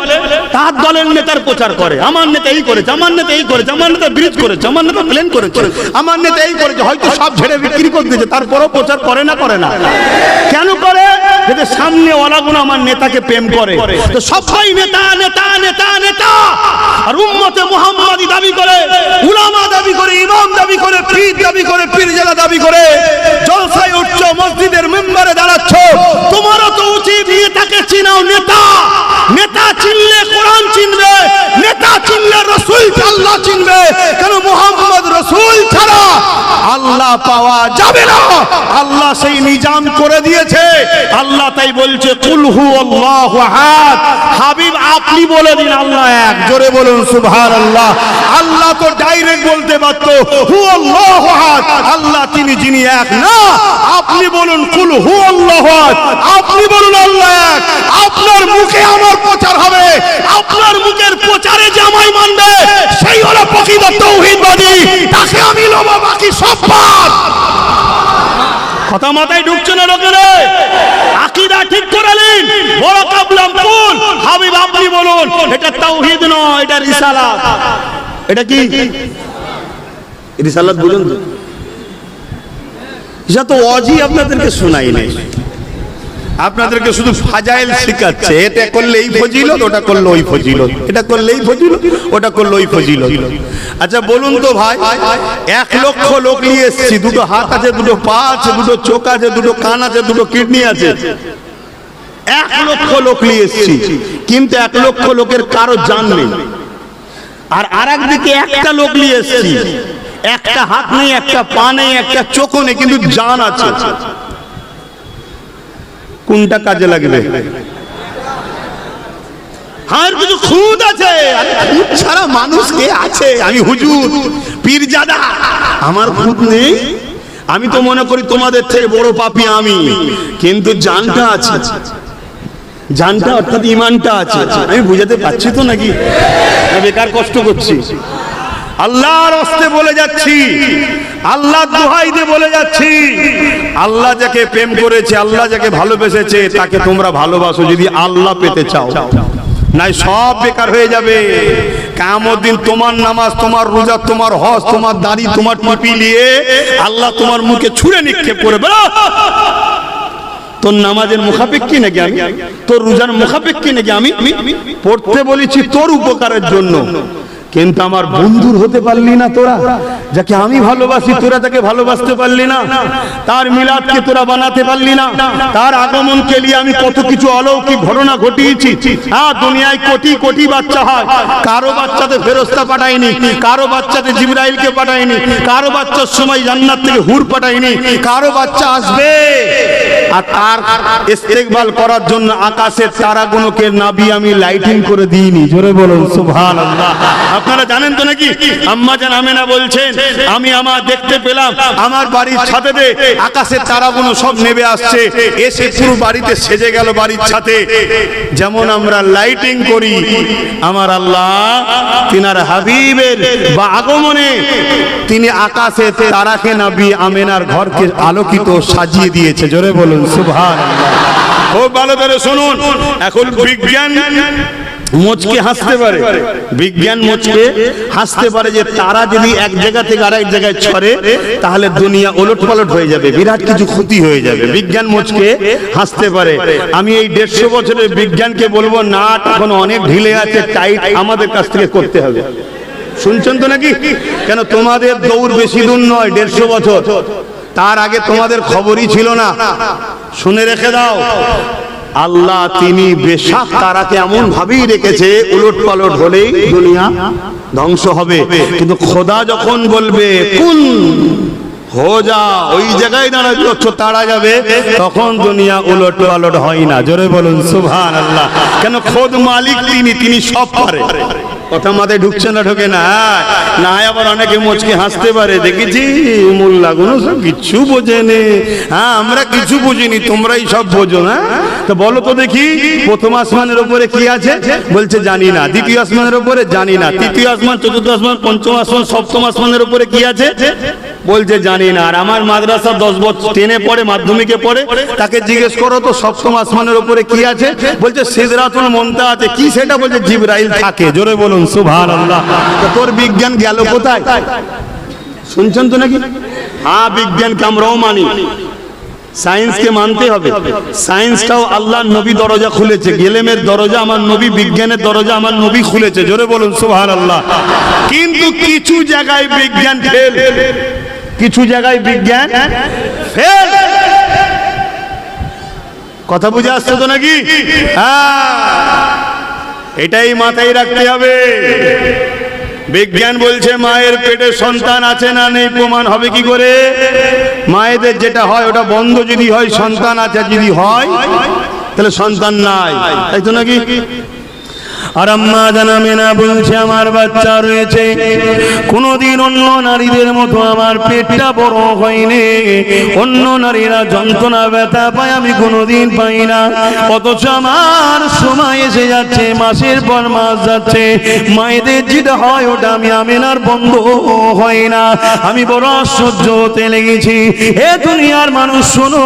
তার দলের নেতার প্রচার করে, আমার নেতা এই করেছে, আমার নেতা এই করেছে, আমার নেতা ব্রিজ করেছে, আমার নেতা প্লেন করেছে, আমার নেতা এই করেছে। হয়তো সব ঝেড়ে বিক্রি করে দিয়েছে, তারপরও প্রচার করে না? করে না। কেন করে? যাতে সামনে ওয়ালাগুলো আমার নেতাকে প্রেম করে। তো সবাই নেতা নেতা নেতা নেতা, আর উম্মতে মুহাম্মাদি দাবি করে, উলামা দাবি করে, ইমাম দাবি করে, পীর দাবি করে, পীরজাদা দাবি করে। জলসায় উঠছো, মসজিদের মিম্বরে দাঁড়াচ্ছ, তোমারও তো উচিত নেতাকে চিনাও। নেতা নেতা চিনলে কোরআন চিনবে, নেতা চিনলে রাসূলকে আল্লাহ চিনবে। কেন? মুহাম্মদ রাসূল ছাড়া আল্লাহ পাওয়া যাবে না। আল্লাহ সেই নিজাম করে দিয়েছে। আল্লাহ তাই বলছে কুল হুয়াল্লাহু আহাদ। হাবিব আপনি বলে দিন আল্লাহ এক। জোরে বলুন সুবহানাল্লাহ। আল্লাহ তো ডাইরেক্ট বলতে পারতো হুয়াল্লাহু আহাদ, আল্লাহ তিনি যিনি এক। না, আপনি বলুন কুল হুয়াল্লাহু আহাদ, আপনি বলুন আল্লাহ এক। আপনার মুখে আমার প্রচার হবে, আপনার মুখের প্রচারে যে আমায় মানবে সেই হলো প্রকৃত তাওহীদবাদী, তাকে আমি লব, বাকি সব বাদ। কথা মাথায় ঢুকছে না লোকের? আকীদা ঠিক করে নিন। বড় কাবলাম ফুল। হাবিব আপনি বলুন। এটা তাওহীদ নয়, এটা রিসালাত। এটা কি রিসালাত? বলুন তো। এটা তো ওয়াজি আপনাদেরকে শোনাই নাই, আপনাদেরকে শুধু ফাজাইল শেখাচ্ছে। এটা করলে এই ফজিলত, ওটা করলে ওই ফজিলত, এটা করলে এই ফজিলত, ওটা করলে ওই ফজিলত। আচ্ছা বলুন তো ভাই, 1 লক্ষ লোক নিয়ে এসেছি, দুটো হাত আছে, দুটো পা আছে, দুটো চোখ আছে, দুটো কান আছে, দুটো কিডনি আছে। 1 লক্ষ লোক নিয়ে এসেছি, কিন্তু 1 লক্ষ লোকের কারো জান নেই। আর আরেকদিকে একটা লোক নিয়ে এসেছি, একটা হাত নেই, একটা পা নেই, একটা চোখও নেই, কিন্তু জান আছে। কোনটা কাজে লাগবে? আর কিছু খুদ আছে, খুদ ছাড়া মানুষ কে আছে? আমি হুজুর পীরজাদা, আমার খুদ নেই। আমি তো মনে করি তোমাদের থেকে বড় পাপী আমি, কিন্তু জানটা আছে। জানটা অর্থাৎ ঈমানটা আছে। আমি বুঝাতে পারছি তো নাকি? বেকার কষ্ট করছি? আল্লাহর হস্তে বলে যাচ্ছি, আল্লাহ দোহাই দিয়ে বলে যাচ্ছি, আল্লাহ যাকে প্রেম করেছে, আল্লাহ যাকে ভালোবেসেছে, তাকে তোমরা ভালোবাসো যদি আল্লাহ পেতে চাও, নাই সব বেকার হয়ে যাবে। কিয়ামত দিন তোমার নামাজ, তোমার রোজা, তোমার হজ, তোমার দাড়ি, তোমার টুপি নিয়ে আল্লাহ তোমার মুখে ছুঁড়ে নিক্ষেপ করবে। তোর নামাজের মুখাপেক্ষী নাকি আমি? তোর রোজার মুখাপেক্ষী নাকি আমি? পড়তে বলেছি তোর উপকারের জন্য, কিন্তু আমার বন্ধুর হতে পারলি না তোরা। যাকে আমি ভালোবাসি তোরা তাকে ভালোবাসতে পারলি না। তার মিলাদকে তোরা বানাতে পারলি না। তার আগমনকে নিয়ে আমি কত কিছু অলৌকিক ঘটনা ঘটিয়েছি। হ্যাঁ, দুনিয়ায় কোটি কোটি বাচ্চা হয়, কারো বাচ্চাতে ফেরেশতা পাঠায়নি, কারো বাচ্চাতে জিবরাইলকে পাঠায়নি, কারো বাচ্চার সময় জান্নাত থেকে হুর পাঠায়নি, কারো বাচ্চা আসবে। আর তার ইস্তেকবাল করার জন্য আকাশের তারাগুলোকে নাবি আমি লাইটিং করে দিইনি। জোরে বলুন সুবহানাল্লাহ। আপনারা জানেন তো নাকি? আম্মা জান আমেনা বলছেন, আমি আমার দেখতে পেলাম আমার বাড়ির ছাদেতে আকাশের তারাগুলো সব নেমে আসছে, এসে পুরো বাড়িতে সেজে গেল বাড়ির ছাদে। যেমন আমরা লাইটিং করি, আমার আল্লাহ তিনার হাবিবের বা আগমনে তিনি আকাশে তারাকে নবী আমেনার ঘরকে আলোকিত সাজিয়ে দিয়েছে। জোরে বলুন সুবহানাল্লাহ। খুব ভালো করে শুনুন। এখন বিজ্ঞান মুচকে হাসতে পারে, বিজ্ঞান মুচকে হাসতে পারে যে তারা যদি এক জায়গা থেকে আরেক জায়গায় ছড়ে তাহলে দুনিয়া ওলটপালট হয়ে যাবে, বিরাট কিছু ক্ষতি হয়ে যাবে। বিজ্ঞান মুচকে হাসতে পারে। আমি এই 150 বছরের বিজ্ঞানকে বলবো না, এখন অনেক ঢিলে আছে, টাইট আমাদের কাছ থেকে করতে হবে। শুনছেন তো নাকি? কেন তোমাদের দৌড় বেশি দূর নয়, 150 বছর। তার আগে তোমাদের খবরই ছিল না। শুনে রেখে দাও, আল্লাহ তিনি বেশাক তারাকে এমন ভাবেই রেখেছে, উলট পালট হলেই দুনিয়া ধ্বংস হবে। কিন্তু খোদা যখন বলবে কুন হো যা, ওই জায়গায় দাঁড়ায় তারা যাবে, তখন দুনিয়া উলট পালট হয় না। জোরে বলুন সুবহানাল্লাহ। কেন? খোদ মালিক তিনি, তিনি সব পারে। কথা মাথায় ঢুকছে না? ঢোকে না? না, আবার অনেকে মুচকে হাসতে পারে, দেখেছি মোল্লাগুলো সব কিচ্ছু বোঝেনি। হ্যাঁ, আমরা কিছু বুঝিনি, তোমরাই সব বোঝো। হ্যাঁ, তো বলো তো দেখি, প্রথম আসমানের উপরে কি আছে? বলছে জানি না। দ্বিতীয় আসমানের উপরে জানি না। তৃতীয় আসমান, চতুর্থ আসমান, পঞ্চম আসমান, সপ্তম আসমানের উপরে কি আছে? বলছে জানি না। আর আমার মাদ্রাসা 10 বছর 10-এ পড়ে, মাধ্যমিকে পড়ে, তাকে জিজ্ঞেস করো তো সপ্তম আসমানের উপরে কি আছে? বলছে সিদরাতুল মুনতাহা আছে। কি সেটা? বলছে জিবরাইল থাকে। জোরে বলুন সুবহানাল্লাহ। তোর বিজ্ঞান গেল কোথায়? শুনছেন তো নাকি? হ্যাঁ, বিজ্ঞানকে আমরাও মানি, সায়েন্সকে মানতে হবে। সায়েন্সটাও আল্লাহর নবী দরজা খুলেছে, গেলেমের দরজা আমার নবী, বিজ্ঞানের দরজা আমার নবী খুলেছে। জোরে বলুন সুবহানাল্লাহ। কিন্তু কিছু জায়গায় বিজ্ঞান ফেল, কিছু জায়গায় বিজ্ঞান ফেল। কথা বুঝে আসছে তো নাকি? হ্যাঁ, এটাই মাথায় রাখতে হবে। বিজ্ঞান বলছে মায়ের পেটে সন্তান আছে না নেই প্রমাণ হবে কি করে? মায়েদের যেটা হয় ওটা বন্ধ যদি হয় সন্তান আছে, যদি হয় তাহলে সন্তান নাই, তাই তো নাকি? আর আম্মা জানাবে না বলছে আমার বাচ্চা রয়েছে, কোনদিন অন্য নারীদের মতো আমার পেটটা বড় হয়নি, অন্য নারীরা যন্ত্রণা ব্যথা পায় আমি কোনদিন পাই না, অথচ আমার সময় এসে যাচ্ছে, মাসের পর মাস যাচ্ছে, মায়েদের যেটা হয় ওটা আমি আমেনার বন্ধ হয় না, আমি বড় আশ্চর্য হতে লেগেছি। এ দুনিয়ার মানুষ শোনো,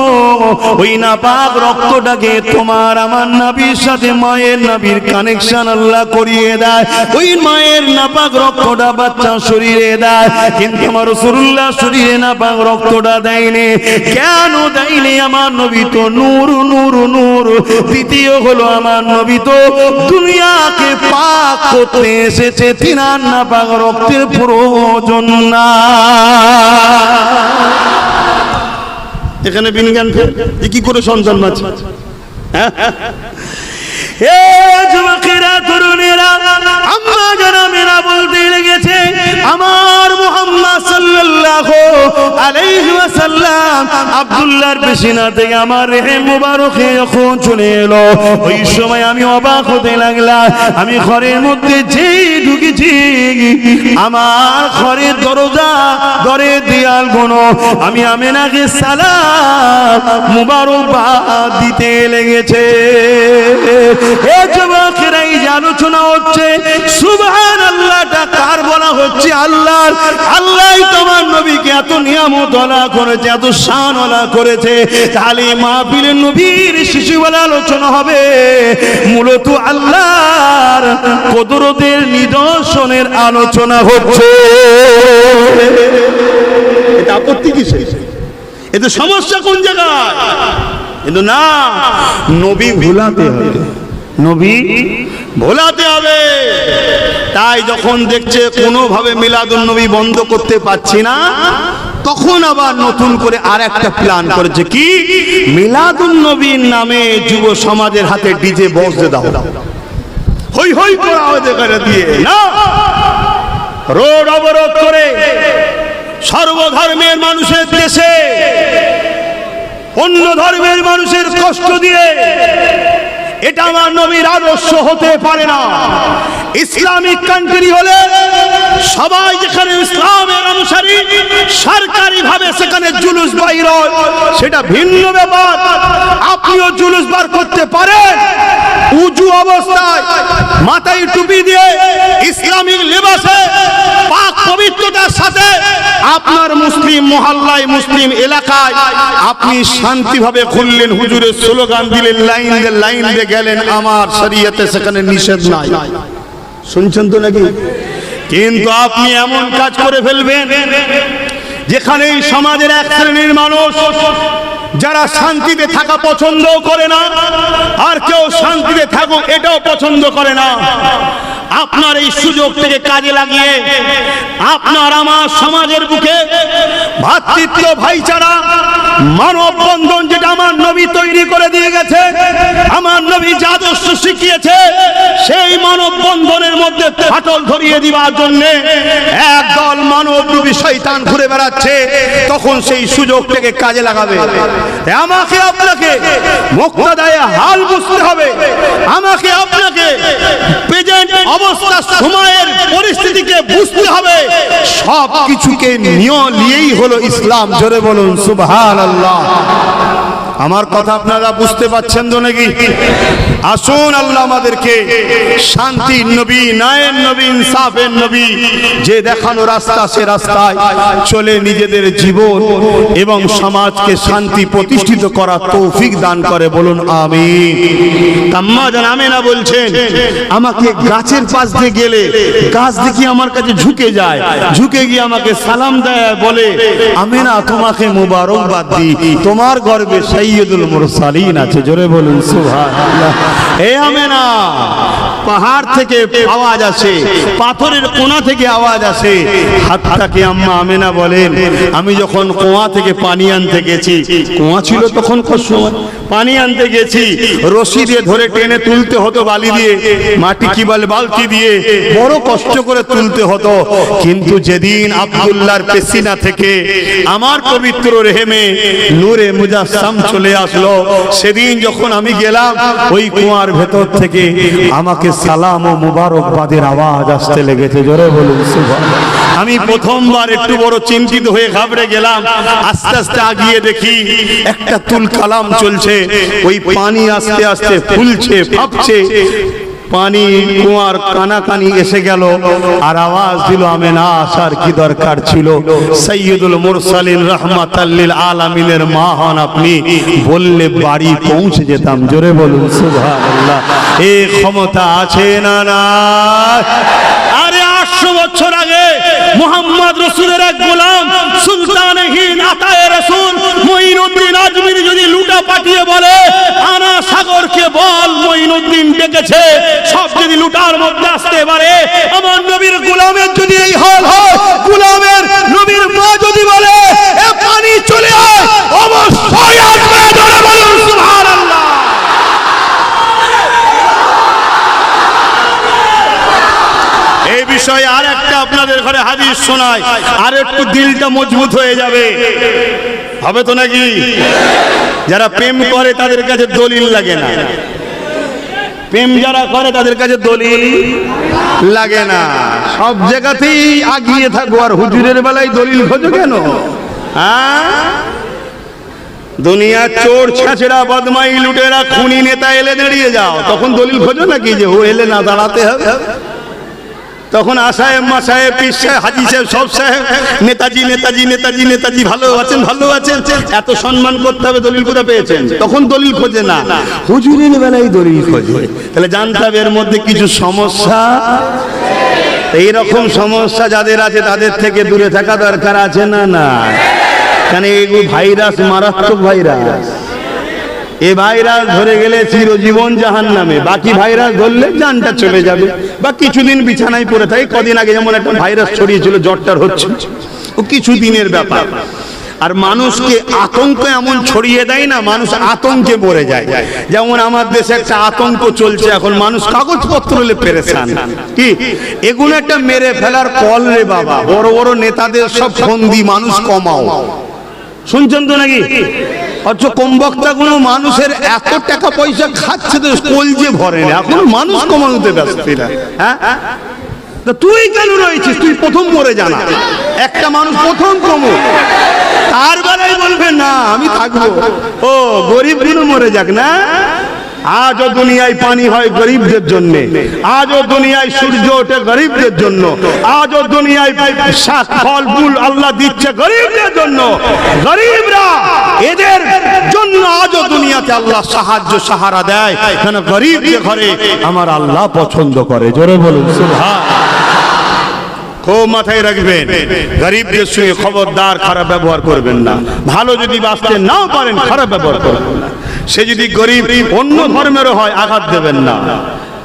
ওই নাপাক রক্তটাকে তোমার আমার নাভির সাথে মায়ের নাভির কানেকশন আল্লাহ করিয়ে দেয়, ওই মায়ের নাপাক রক্তটা বাচ্চা শরীরে দেয়, কিন্তু আমার রাসূলুল্লাহ শরীরে নাপাক রক্তটা দেয়নি। কেন দেয়নি? আমার নবী তো নূর নূর নূর। দ্বিতীয় হলো আমার নবী তো দুনিয়াকে পাক করতে এসেছে, তিনার নাপাক রক্তের প্রয়োজন না। এখানে বিজ্ঞান কি করে সন্তান বাঁচে? হে যুবকেরা, তরুণেরা, আম্মা জানামেরা বলতে লেগেছে আমার মুহাম্মদ সাল্লাল্লাহু আলাইহি ওয়াসাল্লাম আব্দুল্লাহর পেশিনা থেকে আমার রেহে মুবারকে যখন চলে এলো, ওই সময় আমি অবাক হতে লাগলাম। আমি ঘরের মধ্যে যেই ঢুকেছি, আমার ঘরের দরজা ঘরের দেয়াল গুলো আমি আমেনাকে সালাম মুবারকবাদ দিতে লেগেছে। এ যুবকেরা, এই যে আলোচনা হচ্ছে সুবহানাল্লাহটা কার বলা হচ্ছে? আল্লাহর। আল্লাহই তোমার নবীকে এত নিয়ামত ওয়ালা করেছে, এত শান ওয়ালা করেছে, তাহলে মাহফিলে নবীর শিশু বলে আলোচনা হবে, মূলত আল্লাহর কুদরতের নিদর্শনের আলোচনা হচ্ছে। এটা আপত্তি কিসের? এতে সমস্যা কোন জায়গায়? কিন্তু না, নবী ভুলাতে হবে, নবী ভোলাতে হবে। তাই যখন দেখছে কোনোভাবে মিলাদুন নবী বন্ধ করতে পারছি না, তখন আবার নতুন করে আর একটা প্ল্যান করেছে, কি মিলাদুন নবীর নামে যুব সমাজের হাতে ডিজে বক্স দাও, হই হই করা করে দিয়ে না, রোড অবরোধ করে সর্বধর্মের মানুষের দেশে অন্য ধর্মের মানুষের কষ্ট দিয়ে, এটা আমার নবীর আদর্শ হতে পারে না। ইসলামিক কান্ট্রি হলে সবাই যেখানে ইসলামের অনুসারী, সরকারি ভাবে সেখানে জুলুস বাইর হয়, সেটা ভিন্ন ব্যাপার। আপনিও জুলুস বার করতে পারেন উজু অবস্থায়, মাথায় টুপি দিয়ে, ইসলামিক লিবাসে, পাক পবিত্রতার সাথে আপনার মুসলিম মহল্লায়, মুসলিম এলাকায় আপনি শান্তিভাবে খুললেন, হুজুরের স্লোগান দিলেন, লাইন দিয়ে গেলেন, আমার শরীয়তে সেখানে নিষেধ নাই। শুনছেন তো নাকি? কিন্তু আপনি এমন কাজ করে ফেলবেন যেখানে এই সমাজের এক শ্রেণীর মানুষ যারা শান্তিতে থাকা পছন্দ করে না, আর কেউ শান্তিতে থাকুক এটাও পছন্দ করে না, আপনার এই সুযোগ থেকে কাজে লাগিয়ে আপনার আমার সমাজের বুকে ভ্রাতৃত্ব, ভাইচারা, মানববন্ধন যেটা আমার নবী তৈরি করে দিয়ে গেছে, আমার নবী যে আদর্শ শিখিয়েছে, সেই মানববন্ধনের মধ্যে ফাটল ধরিয়ে দিবার জন্য একদল মানবরূপী শয়তান ঘুরে বেড়াচ্ছে, তখন সেই সুযোগ থেকে কাজে লাগাবে। আমাকে আপনাকে মুক্তাদায়ে হাল বুঝতে হবে, আমাকে আপনাকে প্রেজেন্ট অবস্থা সময়ের পরিস্থিতিকে বুঝতে হবে, সব কিছুকে নিয়েই হলো ইসলাম। জোরে বলুন সুবহানাল্লাহ। আমার কথা আপনারা বুঝতে পারছেন তো নাকি? আসুন আল্লাহ আমাদেরকে শান্তির নবী, ন্যায়ের নবী, ইনসাফের নবী যে দেখানো রাস্তা, সে রাস্তায় চলে নিজেদের জীবন এবং সমাজকে শান্তি প্রতিষ্ঠিত করার তৌফিক দান করে। বলুন আমিন। আম্মা জান আমেনা বলছেন, আমাকে গাছের পাশ দিয়ে গেলে গাছ দেখি আমার কাছে ঝুঁকে যায়, ঝুঁকে গিয়ে আমাকে সালাম দেয়, বলে আমেনা তোমাকে মুবারকবাদ দিই, তোমার গর্বে সাইয়্যিদুল মুরসালিন আছে। জোরে বলুন সুবহানাল্লাহ। হে আমেনা, পাহাড় থেকে আওয়াজ আসে, পাথরের কোণা থেকে আওয়াজ আসে। হাত্তাকে আম্মা আমেনা বলেন, আমি যখন কুয়া থেকে পানি আনতে গেছি, কুয়া ছিল তখন সময়, পানি আনতে গেছি, রশি দিয়ে ধরে টেনে তুলতে হতো, বালি দিয়ে, মাটি কি বলে, বালতি দিয়ে বড় কষ্ট করে তুলতে হতো। কিন্তু যেদিন আব্দুল্লাহর পেসিনা থেকে আমার পবিত্র রেহেমে নূরে মুজাসসাম চলে আসলো, সেদিন যখন আমি গেলাম, ওই কুয়ার ভেতর থেকে আমাকে সালাম ও মুবারকবাদের আওয়াজ আসতে লেগেছে। জোরে বলুন সুবহানাল্লাহ। আমি প্রথমবার একটু বড় চিন্তিত হয়ে ঘাবড়ে গেলাম। আস্তে আস্তে আগিয়ে দেখি একটা তুল কালাম চলছে, ওই পানি আস্তে আস্তে ফুলছে, ফাঁপছে, পানি কুয়ার কানাকানি এসে গেল। আর আওয়াজ দিল, আমেনা আসার কি দরকার ছিল? সাইয়্যিদুল মুরসালিন রাহমাতাল লিল আলামিনের মা হন আপনি, বললে বাড়ি পৌঁছে যেতাম। জোরে বলুন সুবহানাল্লাহ। এই ক্ষমতা আছে না না? আরে 800 বছর আগে মুহাম্মদ রাসূলের এক গোলাম সুলতানে হিন্দ আতায়ে রাসূল মুঈনুদ্দিন আজমিরি যদি লুটা পাঠিয়ে বলে, আনা সাগরকে বল মুঈনুদ্দিন ডেকেছে, সব যদি লুটার মধ্যে আসতে পারে, আমার নবীর গোলামের যদি এই হাল হয়, গোলামের নবীর মা যদি বলে এ পানি চলে আয়, অবশ্যই আসবে। জোরে বলুন সুবহানাল্লাহ। এই বিষয়ে আর একটা আপনাদের ঘরে হাদিস শোনায়, আর একটু দিলটা মজবুত হয়ে যাবে, হবে তো নাকি? যারা প্রেম করে তাদের কাছে দলিল লাগে না, প্রেম যারা করে তাদের কাছে দলিল লাগে না, সব জায়গাতেই আগিয়ে থাকো। আর হুজুরের বেলায় দলিল খোঁজো কেন? দুনিয়া চোর ছাছেরা বদমাই লুটেরা খুনি নেতা এলে দাঁড়িয়ে যাও, তখন দলিল খোঁজো নাকি যে ও এলে না দাঁড়াতে হবে? তখন আসাহেব মাসাহেব পীর সাহেব হাজি সাহেব সব সাহেব নেতাজি নেতাজি নেতাজি নেতাজি ভালো আছেন ভালো আছেন এত সম্মান করতে হবে, দলিল কোথা পেয়েছেন? তখন দলিল খোঁজে না, হুজুরের বেলায় দলিল খোঁজে। তাহলে জানতে হবে এর মধ্যে কিছু সমস্যা। এইরকম সমস্যা যাদের আছে তাদের থেকে দূরে থাকা দরকার আছে না? না, কারণ এই ভাইরাস মারাত্মক ভাইরাস। এই ভাইরাস ধরে গেলে চিরজীবন জাহান্নামে, বাকি ভাইরাস ধরলে জানটা চলে যাবে বা কিছুদিন বিছানায় পড়ে থাকে। কদিন আগে যেমন একটা ভাইরাস ছড়িয়েছিল, জ্বরটার হচ্ছে, ও কিছুদিনের ব্যাপার। আর মানুষকে আতঙ্ক এমন ছড়িয়ে দেয় না, মানুষ আতঙ্কে পড়ে যায়। যেমন আমার দেশে একটা আতঙ্ক চলছে এখন, মানুষ কাগজপত্র হলে পেরেছান, কি এগুলো একটা মেরে ফেলার কল রে বাবা। বড় বড় নেতাদের সব ফন্দি, মানুষ কমাও, শুনছেন তো নাকি? অথচ কমবক্তা কোনো মানুষের এত টাকা পয়সা খাচ্ছে তো কলজে ভরে না, এখন মানুষ কমানোতে ব্যস্ত। হ্যাঁ, তুই কেন রয়েছিস? তুই প্রথম মরে জানা, একটা মানুষ প্রথম কমো, তার বেলায় বলবে না আমি থাকবো, ও গরিব গুলো মরে যাক না। আজও দুনিয়ায় পানি হয় গরিবদের জন্য, আজও দুনিয়ায় সূর্য ওঠে গরিবদের জন্য, আজও দুনিয়ায় শাক ফল ফুল আল্লাহ দিচ্ছে গরিবদের জন্য। গরিবরা এদের জন্য আজও দুনিয়াতে আল্লাহ সাহায্য সাহারা দেয়, কেন গরিবদের ঘরে আমার আল্লাহ পছন্দ করে। জোরে বলুন সুবহানাল্লাহ। খুব মাথায় রাখবেন, গরিবদের সঙ্গে খবরদার খারাপ ব্যবহার করবেন না। ভালো যদি বাঁচতে নাও পারেন, খারাপ ব্যবহার করবেন না। সে যদি গরিব অন্য ধর্মেরও হয়, আঘাত দেবেন না,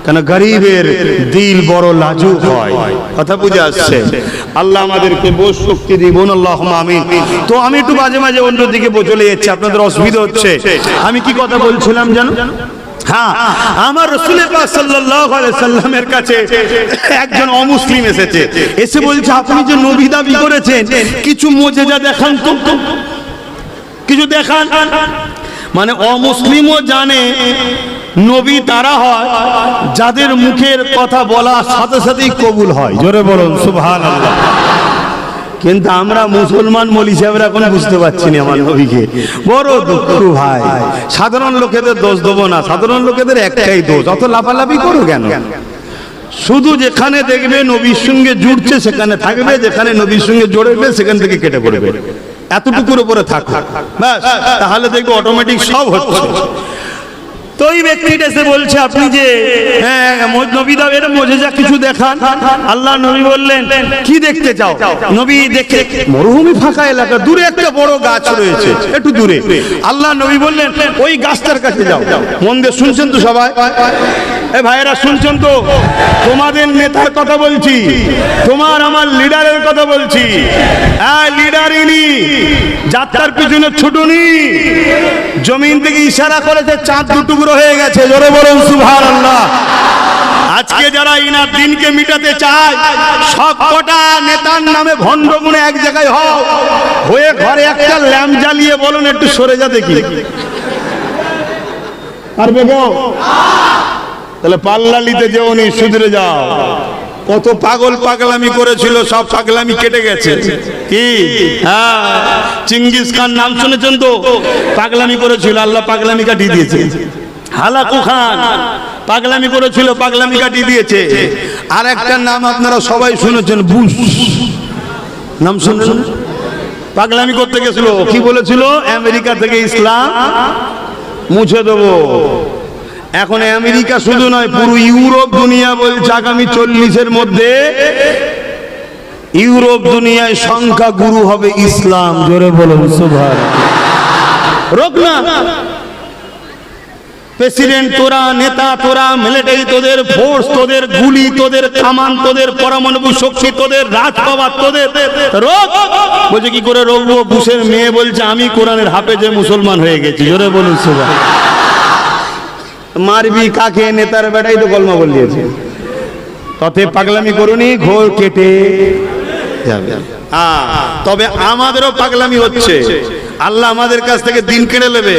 কেন গরিবের দিল বড় লাজুক হয়। কথা বুঝে আসছে? আল্লাহ আমাদেরকে বোঝ শক্তি দিবেন, আল্লাহুম্মা আমিন। তো আমি একটু মাঝে মাঝে অন্যদিকে চলে যাচ্ছি, আপনাদের অসুবিধা হচ্ছে। আমি কি কথা বলছিলাম জানো? হ্যাঁ, আমার রাসূল পাক সাল্লাল্লাহু আলাইহি সাল্লামের কাছে একজন অমুসলিম এসেছে, এসে বলছে আপনি যে নবী দাবি করেছেন, কিছু মুজিজা দেখান তো, কিছু দেখান। মানে অমুসলিমও জানে নবী তারা হয় যাদের মুখের কথা বলার সাথে সাথেই কবুল হয়। জোরে বলুন সুবহানাল্লাহ। কিন্তু আমরা মুসলমান মৌলভী সাহেবরা এখন বুঝতে পারছি না আমার নবীকে। বড় দুঃখ ভাই, সাধারণ লোকেদের দোষ দেবো না, সাধারণ লোকেদের একটাই দোষ, অত লাফালাফি করো কেন? শুধু যেখানে দেখবে নবীর সঙ্গে জুড়ছে সেখানে থাকবে, যেখানে নবীর সঙ্গে জড়বে সেখান থেকে কেটে পড়বে, এতটুকুর উপরে থাকো ব্যাস, তাহলে দেখবে অটোমেটিক সব হচ্ছে। তো ওই ব্যক্তিটা এসে বলছে আপনি যে নবী দাবের মুজিজা কিছু দেখান। আল্লাহ নবী বললেন কি দেখতে চাও? নবী দেখে মরুভূমি ফাঁকা এলাকা, দূরে একটা বড় গাছ রয়েছে, একটু দূরে। আল্লাহ নবী বললেন ওই গাছটার কাছে যাও। মন দিয়ে শুনছেন তো সবাই? এ ভাইয়েরা শুনছেন তো? তোমাদের নেতার কথা বলছি, তোমার আমার লিডারের কথা বলছি। লিডারিনি যাত্রার পিছনে ছুটুনি, জমিন থেকে ইশারা করেছে, চাঁদ দু টুকরো হয়ে গেছে। জোরে বলুন সুবহানাল্লাহ। আজকে যারা ইনার দিনকে মিটাতে চায়, সব কটা নেতার নামে ভণ্ড গুণে এক জায়গায় হয়ে ঘরে একটা ল্যাম্প জ্বালিয়ে বলুন একটু সরে যা দেখি, পারবে গো? তাহলে পাল্লা নিতে যেওনি, সুধরে যাও। কত পাগল পাগলামি করেছিল, সব পাগলামি কেটে গেছে। কি? হ্যাঁ, চিঙ্গিস খান নাম শুনেছেন তো? পাগলামি করেছিল, আল্লাহ পাগলামি কাটিয়ে দিয়েছে। হালাকু খান পাগলামি করেছিল, পাগলামি কাটিয়ে দিয়েছে। আর একটা নাম আপনারা সবাই শুনেছেন, বুশ। নাম শুনেছেন? পাগলামি করতে গেছিল, কি বলেছিল? আমেরিকা থেকে ইসলাম মুছে দেবো। এখন আমেরিকা শুধু নয়, পুরো ইউরোপ দুনিয়া বলছে আগামী 40-এর মধ্যে ইউরোপ দুনিয়ায় সংখ্যা গুরু হবে ইসলাম। জোরে বলুন সুবহানাল্লাহ। রোক না প্রেসিডেন্ট তোরা, নেতা তোরা, মিলিটারি তোদের, ফোর্স তোদের, গুলি তোদের, কামান তোদের, পরমাণু শক্তি তোদের, রাজপাবার তোদের, রোক। বলছে কি করে রোকবো? বুশের মেয়ে বলছে আমি কোরআনের হাফেজে মুসলমান হয়ে গেছি। জোরে বলুন সুবহানাল্লাহ। মারবি কাকে? নেতার বেটাই তো কলমা বলিয়েছে। ততে পাগলামি করুনি, ঘোর কেটে যাবে। তবে আমাদেরও পাগলামি হচ্ছে। আল্লাহ আমাদের কাছ থেকে দিন কেড়ে নেবে,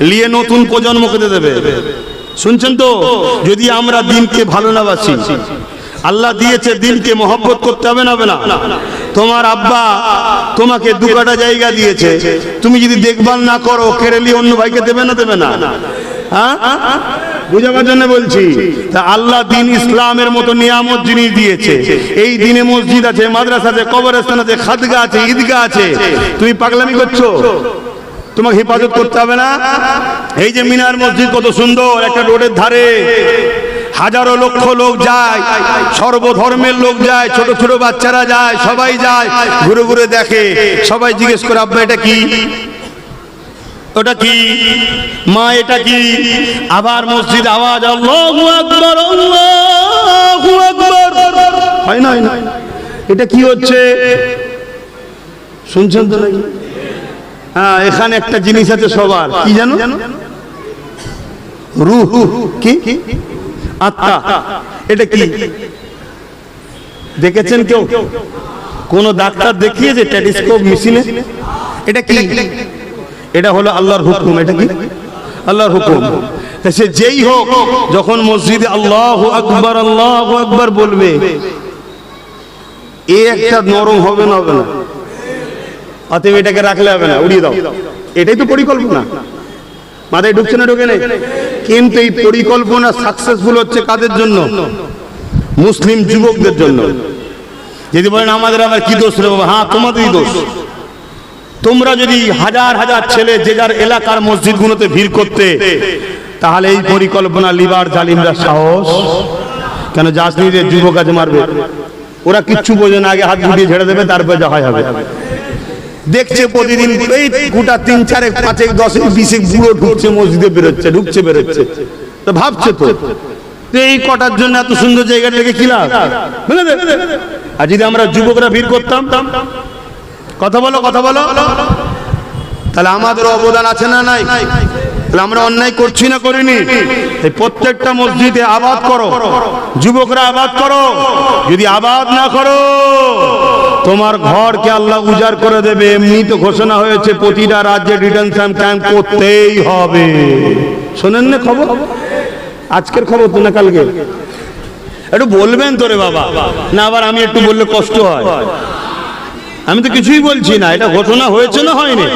নিয়ে নতুন প্রজন্মকে দেবে। শুনছেন তো? যদি আমরা দিনকে ভালো না বাসি, আল্লাহ দিয়েছে দিনকে মহব্বত করতে হবে না? তোমার আব্বা তোমাকে দু কাটা জায়গা দিয়েছে, তুমি যদি দেখভাল না করো, কেড়ে নিয়ে অন্য ভাইকে দেবে না? দেবে না? হ্যাঁ, বুঝাবার জন্য বলছি। তা আল্লাহ দিন ইসলামের মতো নিয়ামত জিনিস দিয়েছে। এই দিনে মসজিদ আছে, মাদ্রাসা আছে, কবরস্থান আছে, খাদগা আছে, ঈদগাহ আছে। তুমি পাগলামি করছো, তোমাকে হেফাজত করতে হবে না? এই যে মিনার মসজিদ কত সুন্দর, একটা রোডের ধারে, হাজারো লক্ষ লোক যায়, সর্বধর্মের লোক যায়, ছোট ছোট বাচ্চারা যায়, সবাই যায়, ঘুরে ঘুরে দেখে। সবাই জিজ্ঞেস করে আব্বা এটা কি, ওটা কি, মা এটা কি? আবার মসজিদ আওয়াজ, আল্লাহু আকবার, আল্লাহু আকবার। হয় না? এটা কি হচ্ছে? শুনছেন তো নাকি? হ্যাঁ, এখানে একটা জিনিস আছে সবার, কি জানো? রূহ। কি? আত্মা। এটা কি দেখেছেন কেউ? কোন ডাক্তার দেখিয়েছে টেলিস্কোপ মেশিনে? এটা কি? এটা হলো আল্লাহর হুকুম। এটা কি? আল্লাহর হুকুম। সে যেই হোক, যখন মসজিদে আল্লাহু আকবার, আল্লাহু আকবার বলবে, এ একটা নরম হবে না? হবে না? অতএব এটাকে রাখলে হবে না, উড়িয়ে দাও। এটাই তো পরিকল্পনা। মাথায় ঢুকছে না? ঢোকে নেই। কিন্তু এই পরিকল্পনা সাকসেসফুল হচ্ছে কাদের জন্য? মুসলিম যুবকদের জন্য। যদি বলেন আমাদের আবার কি দোষ রে বাবা? হ্যাঁ, তোমাদেরই দোষ। তোমরা যদি হাজার হাজার ছেলে যে যার এলাকার মসজিদগুলোতে ভিড় করতে, তাহলে এই পরিকল্পনা লিবার জালিমরা সাহস কেন? জাসনিদের যুবক আজ মারবে, ওরা কিচ্ছু বোঝে না, আগে হাত গুটিয়ে ছেড়ে দেবে, তারপর যা হয় হবে। দেখছে প্রতিদিন এই গোটা 3, 4, 5, 10, 20 বুড়ো ঢুকছে মসজিদে, বেরোচ্ছে, ঢুকছে, বেরোচ্ছে। তো ভাবছে তো এই কটার জন্য এত সুন্দর জায়গা থেকে কি লাভ? আর যদি আমরা যুবকরা ভিড় করতাম, কথা বলো, কথা বলো, তাহলে আমাদের অবদান আছে না নাই? তাহলে আমরা অন্যায় করছি না করিনি? এই প্রত্যেকটা মসজিদে আবাদ করো, যুবকরা আবাদ করো। যদি আবাদ না করো, তোমার ঘরকে আল্লাহ উজাড় করে দেবে। এমনি তো ঘোষণা হয়েছে প্রতিটা রাজ্যে ডিটেনশন ক্যাম্প করতেই হবে। শোনেন না খবর? আজকের খবর তো না কালকে? একটু বলবেন তো রে বাবা। না আবার আমি একটু বললে কষ্ট হয়? আমি তো কিছুই বলছি না, এটা ঘোষণা হয়েছে না হয়নি?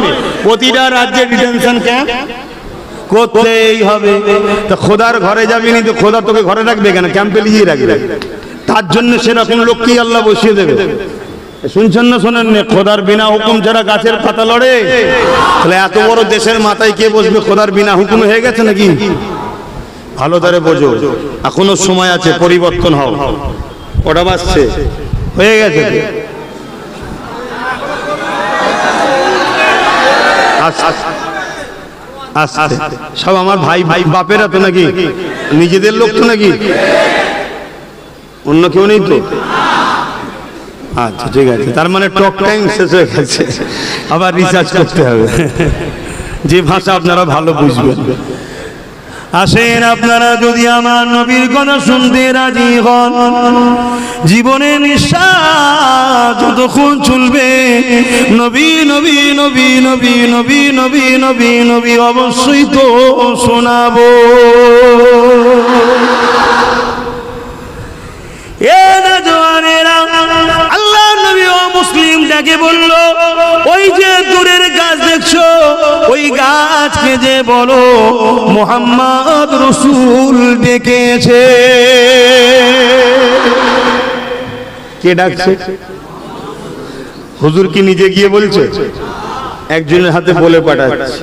প্রতিটা রাজ্যে ডিটেনশন ক্যাম্প করতেই হবে। তো খোদার ঘরে যাবি নি, তো খোদা তোকে ঘরে রাখবে কেন? ক্যাম্পে নিয়ে রাখবে। তার জন্য সেরকম লোককেই আল্লাহ বসিয়ে দেবে। শুনছেন না? শোনেন না? খোদার বিনা হুকুম ছাড়া গাছের পাতা লড়ে? তাহলে এত বড় দেশের মাথায় কে বসবে? খোদার বিনা হুকুম হয়ে গেছে নাকি? ভালো ধরে বোঝো, এখনো সময় আছে, পরিবর্তন হও। ওটা বাসছে, হয়ে গেছে। আস্তে সব আমার ভাই ভাই বাপেরা তো নাকি? নিজেদের লোক তো নাকি, অন্য কেউ নেই তো? আচ্ছা ঠিক আছে, তার মানে টক টাইম শেষ হয়ে গেছে, আবার রিসার্চ করতে হবে যে ভাষা আপনারা ভালো বুঝবেন। আসেন আপনারা যদি আমার নবীর কথা শুনতে রাজি হন, জীবনে নিঃশ্বাস যতক্ষণ চলবে নবী নবী নবী নবী নবী নবী নবী নবী অবশ্যই তো শোনাবো। আল্লাহ নবী ও মুসলিম ডাকে বলল, ওই যে দূরের গাছ দেখছো, ওই গাছকে যে বলো মুহাম্মদ রাসূল ডেকেছে। কে ডাকছে? হুজুর কি নিজে গিয়ে বলছে? একজনের হাতে বলে পাঠাচ্ছে,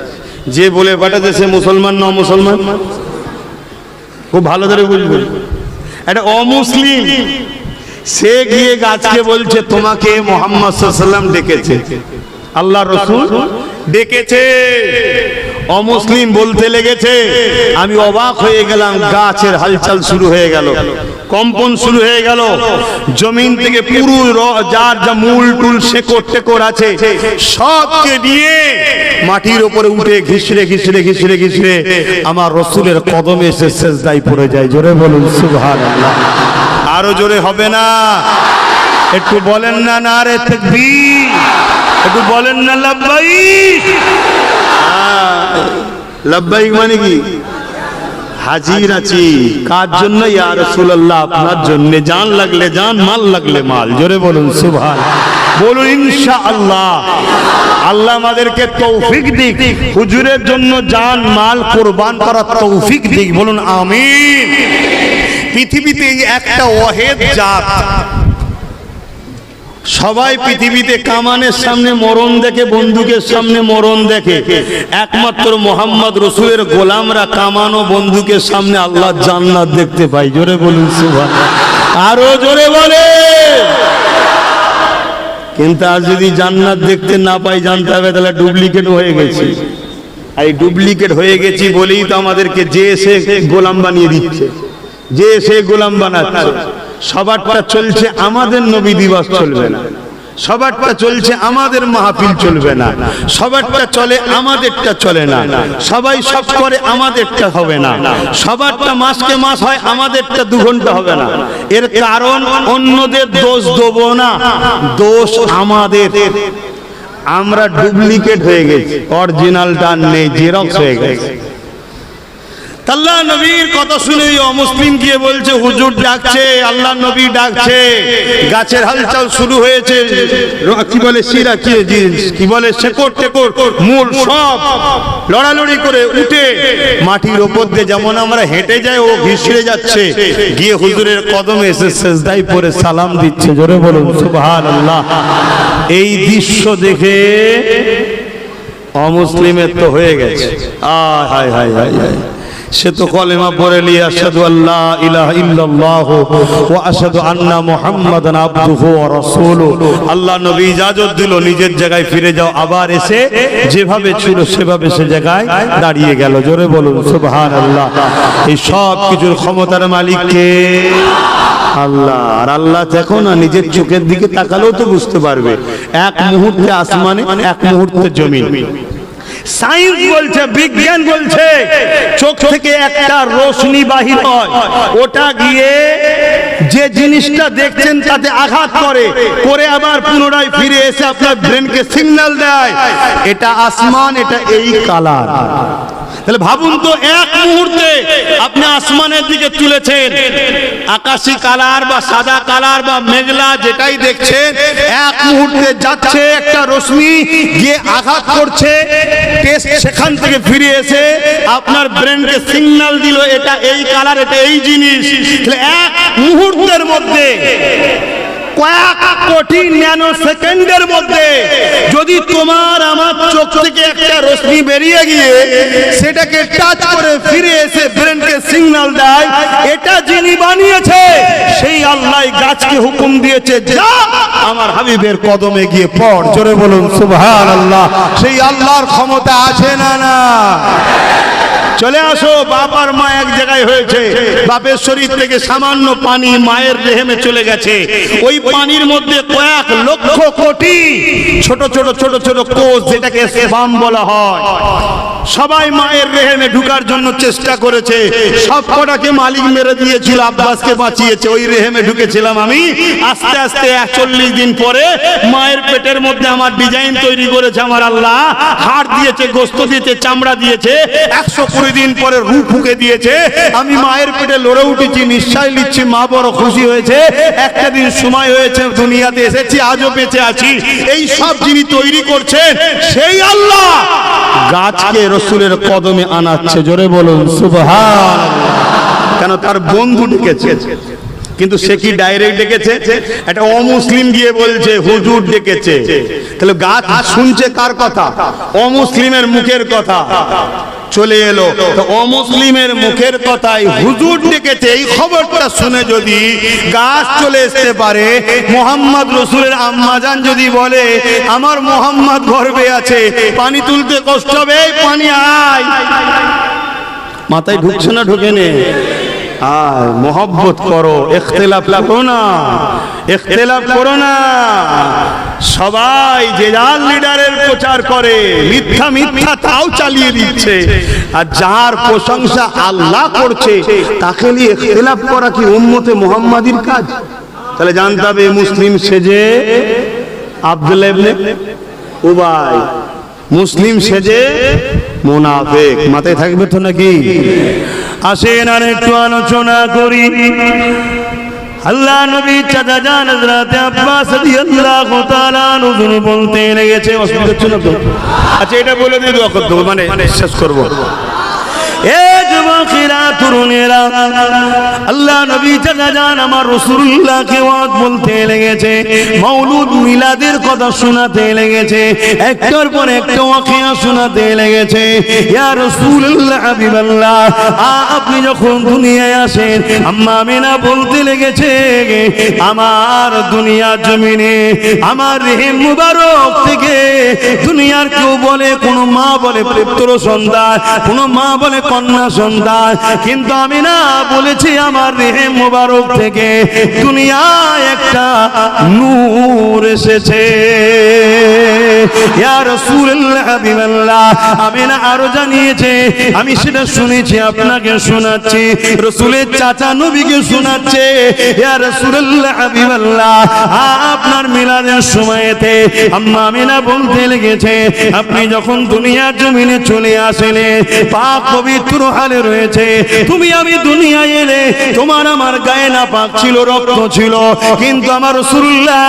যে বলে পাঠাচ্ছে সে মুসলমান না মুসলমান? খুব ভালো করে বুঝবেন, এটা অমুসলিম। সে গিয়ে গাছকে বলছে তোমাকে মুহাম্মদ সাল্লাল্লাহু আলাইহি ওয়াসাল্লাম ডেকেছে, আল্লাহর রাসূল ডেকেছে। অমুসলিম বলতে লেগেছে, আমি অবাক হয়ে গেলাম, গাছের হালচাল শুরু হয়ে গেল, কম্পন শুরু হয়ে গেল, জমিন থেকে পুরো যার যা মূল টুল শেকড় টেকড় আছে সবকে নিয়ে মাটির উপরে উঠে ঘিসড়ে ঘিসড়ে ঘিসড়ে ঘিসড়ে আমার রাসূলের কদমে এসে সিজদায় পড়ে যায়। জোরে বলুন সুবহানাল্লাহ। আরো জোরে হবে না? একটু বলেন না নারে তাকবীর, একটু বলেন না লাব্বাইক। লাব্বাইক মানে কি? হাজির আছি। কার জন্য? ইয়া রাসূলুল্লাহ, আপনার জন্য। জান লাগলে জান, মাল লাগলে মাল। জোরে বলুন সুবহানাল্লাহ, বলুন ইনশাআল্লাহ। আল্লাহ আমাদেরকে তৌফিক দিক, হুজুরের জন্য জান মাল কুরবান করার তৌফিক দিক। বলুন আমিন। পৃথিবীতে একটা ওয়াহিদ জাত, সবাই পৃথিবীতে কামানের সামনে মরণ দেখে, বন্দুকের সামনে মরণ দেখে, একমাত্র মুহাম্মদ রাসূলের গোলামরা কামান ও বন্দুকের সামনে আল্লাহর জান্নাত দেখতে পায়। জোরে বলুন সুবহানাল্লাহ, আরো জোরে বলে। কিন্তু আর যদি জান্নাত দেখতে না পাই, জানতে হবে তাহলে ডুপ্লিকেট হয়ে গেছি। এই ডুপ্লিকেট হয়ে গেছি বলেই তো আমাদেরকে যে এসে গোলাম বানিয়ে দিচ্ছে, যে এসে গোলাম বানাচ্ছে। সবারটা চলছে, আমাদের নবী দিবস চলবে না। সবারটা চলছে, আমাদের মাহফিল চলবে না। সবারটা চলে, আমাদেরটা চলে না। সবাই সব করে, আমাদেরটা হবে না। সবারটা মাসকে মাস হয়, আমাদেরটা 2 ঘন্টা হবে না। এর কারণ অন্যদের দোষ দেবো না, দোষ আমাদের। আমরা ডুপ্লিকেট হয়ে গেছি, অরিজিনালটা নেই, জেরক্স হয়ে গেছে। আল্লাহ নবীর কথা শুনে অমুসলিম গিয়ে বলছে হুজুর ডাকছে, আল্লাহ নবী ডাকছে। গাছের হালচাল শুরু হয়েছে, কি বলে শিরা, কি বলে শেকড় টেকড় মূল সব লড়ালড়ি করে উঠে মাটির ওপর দিয়ে যেমন আমরা হেঁটে যাই, ও ঘিসড়ে যাচ্ছে, গিয়ে হুজুরের কদমে এসে সিজদায় পড়ে সালাম দিচ্ছে। জোরে বলুন সুবহানাল্লাহ। এই দৃশ্য দেখে অমুসলিমের তো হয়ে গেছে, আয় হায় হায় হায় হায়। সে তো কলেমা পড়ে নিয়ে আশহাদু আল্লা ইলাহা ইল্লাল্লাহ ওয়া আশহাদু আন্না মুহাম্মাদান আবদুহু ওয়া রাসূলুহু। আল্লাহ নবী ইজাজত দিল, নিজের জায়গায় ফিরে যাও। আবার এসে যেভাবে ছিল সেভাবে সে জায়গায় দাঁড়িয়ে গেল। জোরে বলুন সুবহানাল্লাহ। এই সব কিছুর ক্ষমতার মালিক কে? আল্লাহ। আর আল্লাহ দেখো না, নিজের চোখের দিকে তাকালেও তো বুঝতে পারবে, এক মুহূর্তে আসমানে, এক মুহূর্তে জমিন। সায়েন্স বলছে, বিজ্ঞান বলছে, চোখ থেকে একটা রোশনি বাহির হয়, ওটা গিয়ে যে জিনিসটা দেখছেন তাতে আঘাত করে, করে আবার পুনরায় ফিরে এসে আপনার ব্রেনকে সিগন্যাল দেয়, এটা আসমান, এটা এই কালার। তাহলে ভাবুন তো, এক মুহূর্তে আপনি আসমানের দিকে তুলেছেন, আকাশী কালার বা সাদা কালার বা মেঘলা যেটাই দেখছেন, এক মুহূর্তে যাচ্ছে একটা রশ্মি গিয়ে আঘাত করছে, টেস্ট সেখান থেকে ফিরে এসে আপনার ব্রেনকে সিগন্যাল দিল এটা এই কালার, এটা এই জিনিস। তাহলে এক মুহূর্তের মধ্যে, কয়েক কোটি ন্যানো সেকেন্ডের মধ্যে যদি তোমার আমার চোখ থেকে একটা রশ্মি বেরিয়ে গিয়ে সেটাকে টাচ করে ফিরে এসে ব্রেনকে সিগন্যাল দেয়, এটা যিনি বানিয়েছে সেই আল্লাহ গাছকে হুকুম দিয়েছে, যা আমার হাবিবের কদমে গিয়ে পড়। জোরে বলুন সুবহানাল্লাহ। সেই আল্লাহর ক্ষমতা আছে না? না। চলে আসো। বাপ আর মা এক জায়গায় হয়েছে, বাপের শরীর থেকে সামান্য পানি মায়ের রেহেমে চলে গেছে। ওই পানির মধ্যে কয়েক লক্ষ কোটি ছোট ছোট ছোট ছোট কোষ, যেটাকে স্পার্ম বলা হয়, সবাই মায়ের রেহেমে ঢুকার জন্য চেষ্টা করেছে। সব কটাকে মালিক মেরে দিয়েছিল, আব্বাসকে বাঁচিয়েছে। ওই রেহেমে ঢুকেছিলাম আমি। আস্তে আস্তে 41 দিন পরে মায়ের পেটের মধ্যে আমার ডিজাইন তৈরি করেছে আমার আল্লাহ। হাড় দিয়েছে, গোস্ত দিয়েছে, চামড়া দিয়েছে। 120 দিন পরে রূহ ফুঁকে দিয়েছে। আমি মায়ের পেটে লড়ে উঠেছি, নিঃশ্বাস নিচ্ছি। মা বড় খুশি হয়েছে। একটা দিন সময় হয়েছে, দুনিয়াতে এসেছি, আজও বেঁচে আছি। এই সব যিনি তৈরি করছেন সেই আল্লাহ গাছকে রসুলের কদমে আনাচ্ছে। জোরে বলুন সুবহানাল্লাহ। কেন? তার বন্ধু ডেকেছে। কিন্তু সে কি ডাইরেক্ট ডেকেছে? একটা অমুসলিম গিয়ে বলছে হুজুর ডেকেছে। তাহলে গাছ শুনছে কার কথা? অমুসলিমের মুখের কথা। চলে এলো তো অমুসলিমের মুখের কথাই হুজুর ডেকেছে। এই খবরটা শুনে যদি গাছ চলে আসতে পারে, মোহাম্মদ রসুলের আম্মাজান যদি বলে আমার মোহাম্মদ গর্বে আছে, পানি তুলতে কষ্ট হবে, পানি আয়, মাথায় ঢুকছে না? ঢুকে নে। আর মোহব্বত করো, ইখতিলাফ করো না, ইখতিলাফ করো না। সবাই যে যার লিডারের প্রচার করে, মিথ্যা মিথ্যা তাও চালিয়ে দিচ্ছে। আর যার প্রশংসা আল্লাহ করছে তাকে নিয়ে ইখতিলাফ করা কি উম্মতে মুহাম্মাদির কাজ? তাহলে জানতে হবে মুসলিম সেজে আব্দুল্লাহ ইবনে উবাই, মুসলিম সেজে মুনাফিক। মাথায় থাকবে তো নাকি? আসেন আর একটু আলোচনা করি। আল্লাহ নবী চাচা জান হযরত আব্বাস রাদিয়াল্লাহু তাআলা আনহু বলতে লেগেছে, অসুবিধা হচ্ছে না তো? আচ্ছা এটা বলে দিয়ে দোয়া করতে হবে, মানে শেষ করব। এ যুবকেরা, তরুণেরা, আল্লাহ নবী চাচা জান আমার রাসূলুল্লাহকে ওয়াজ বলতে লেগেছে, মাওলুদ মিলাদের কথা শোনাতে লেগেছে, একটার পর একটা ওয়াকিয়া শোনাতে লেগেছে। ইয়া রাসূলুল্লাহ হাবিবাল্লাহ, আপনি যখন দুনিয়ায় আসেন, আম্মা আমিনা বলতে লেগেছে আমার দুনিয়ার জমিনে আমার রেহেম মুবারক থেকে দুনিয়ার কেউ বলে, কোন মা বলে পুত্র সন্তান, কোন মা বলে কন্যা সন্তান, কিন্তু আমি না বলেছি আমার রেহেম মুবারক থেকে দুনিয়ায় একটা নূর এসেছে। ইয়া রাসূলুল্লাহ হাবিবাল্লাহ, আমি না আরো জানিয়েছে, আমি সেটা শুনেছি, আপনাকে শোনাচ্ছি, রাসূলের চাচা নবীকে শোনাচ্ছে। ইয়া রাসূলুল্লাহ হাবিবাল্লাহ, আপনার মিলাদের সময়তে আম্মা আমিনা বলতে লেগেছে, আপনি যখন দুনিয়ার জমিনে চলে আসলেন, পাক পবিত্র হালে রয়েছে, তুমি আমি দুনিয়ায় এলে তোমার আমার গায়ে না পাক ছিল, রক্ত ছিল, কিন্তু আমার রাসূলুল্লাহ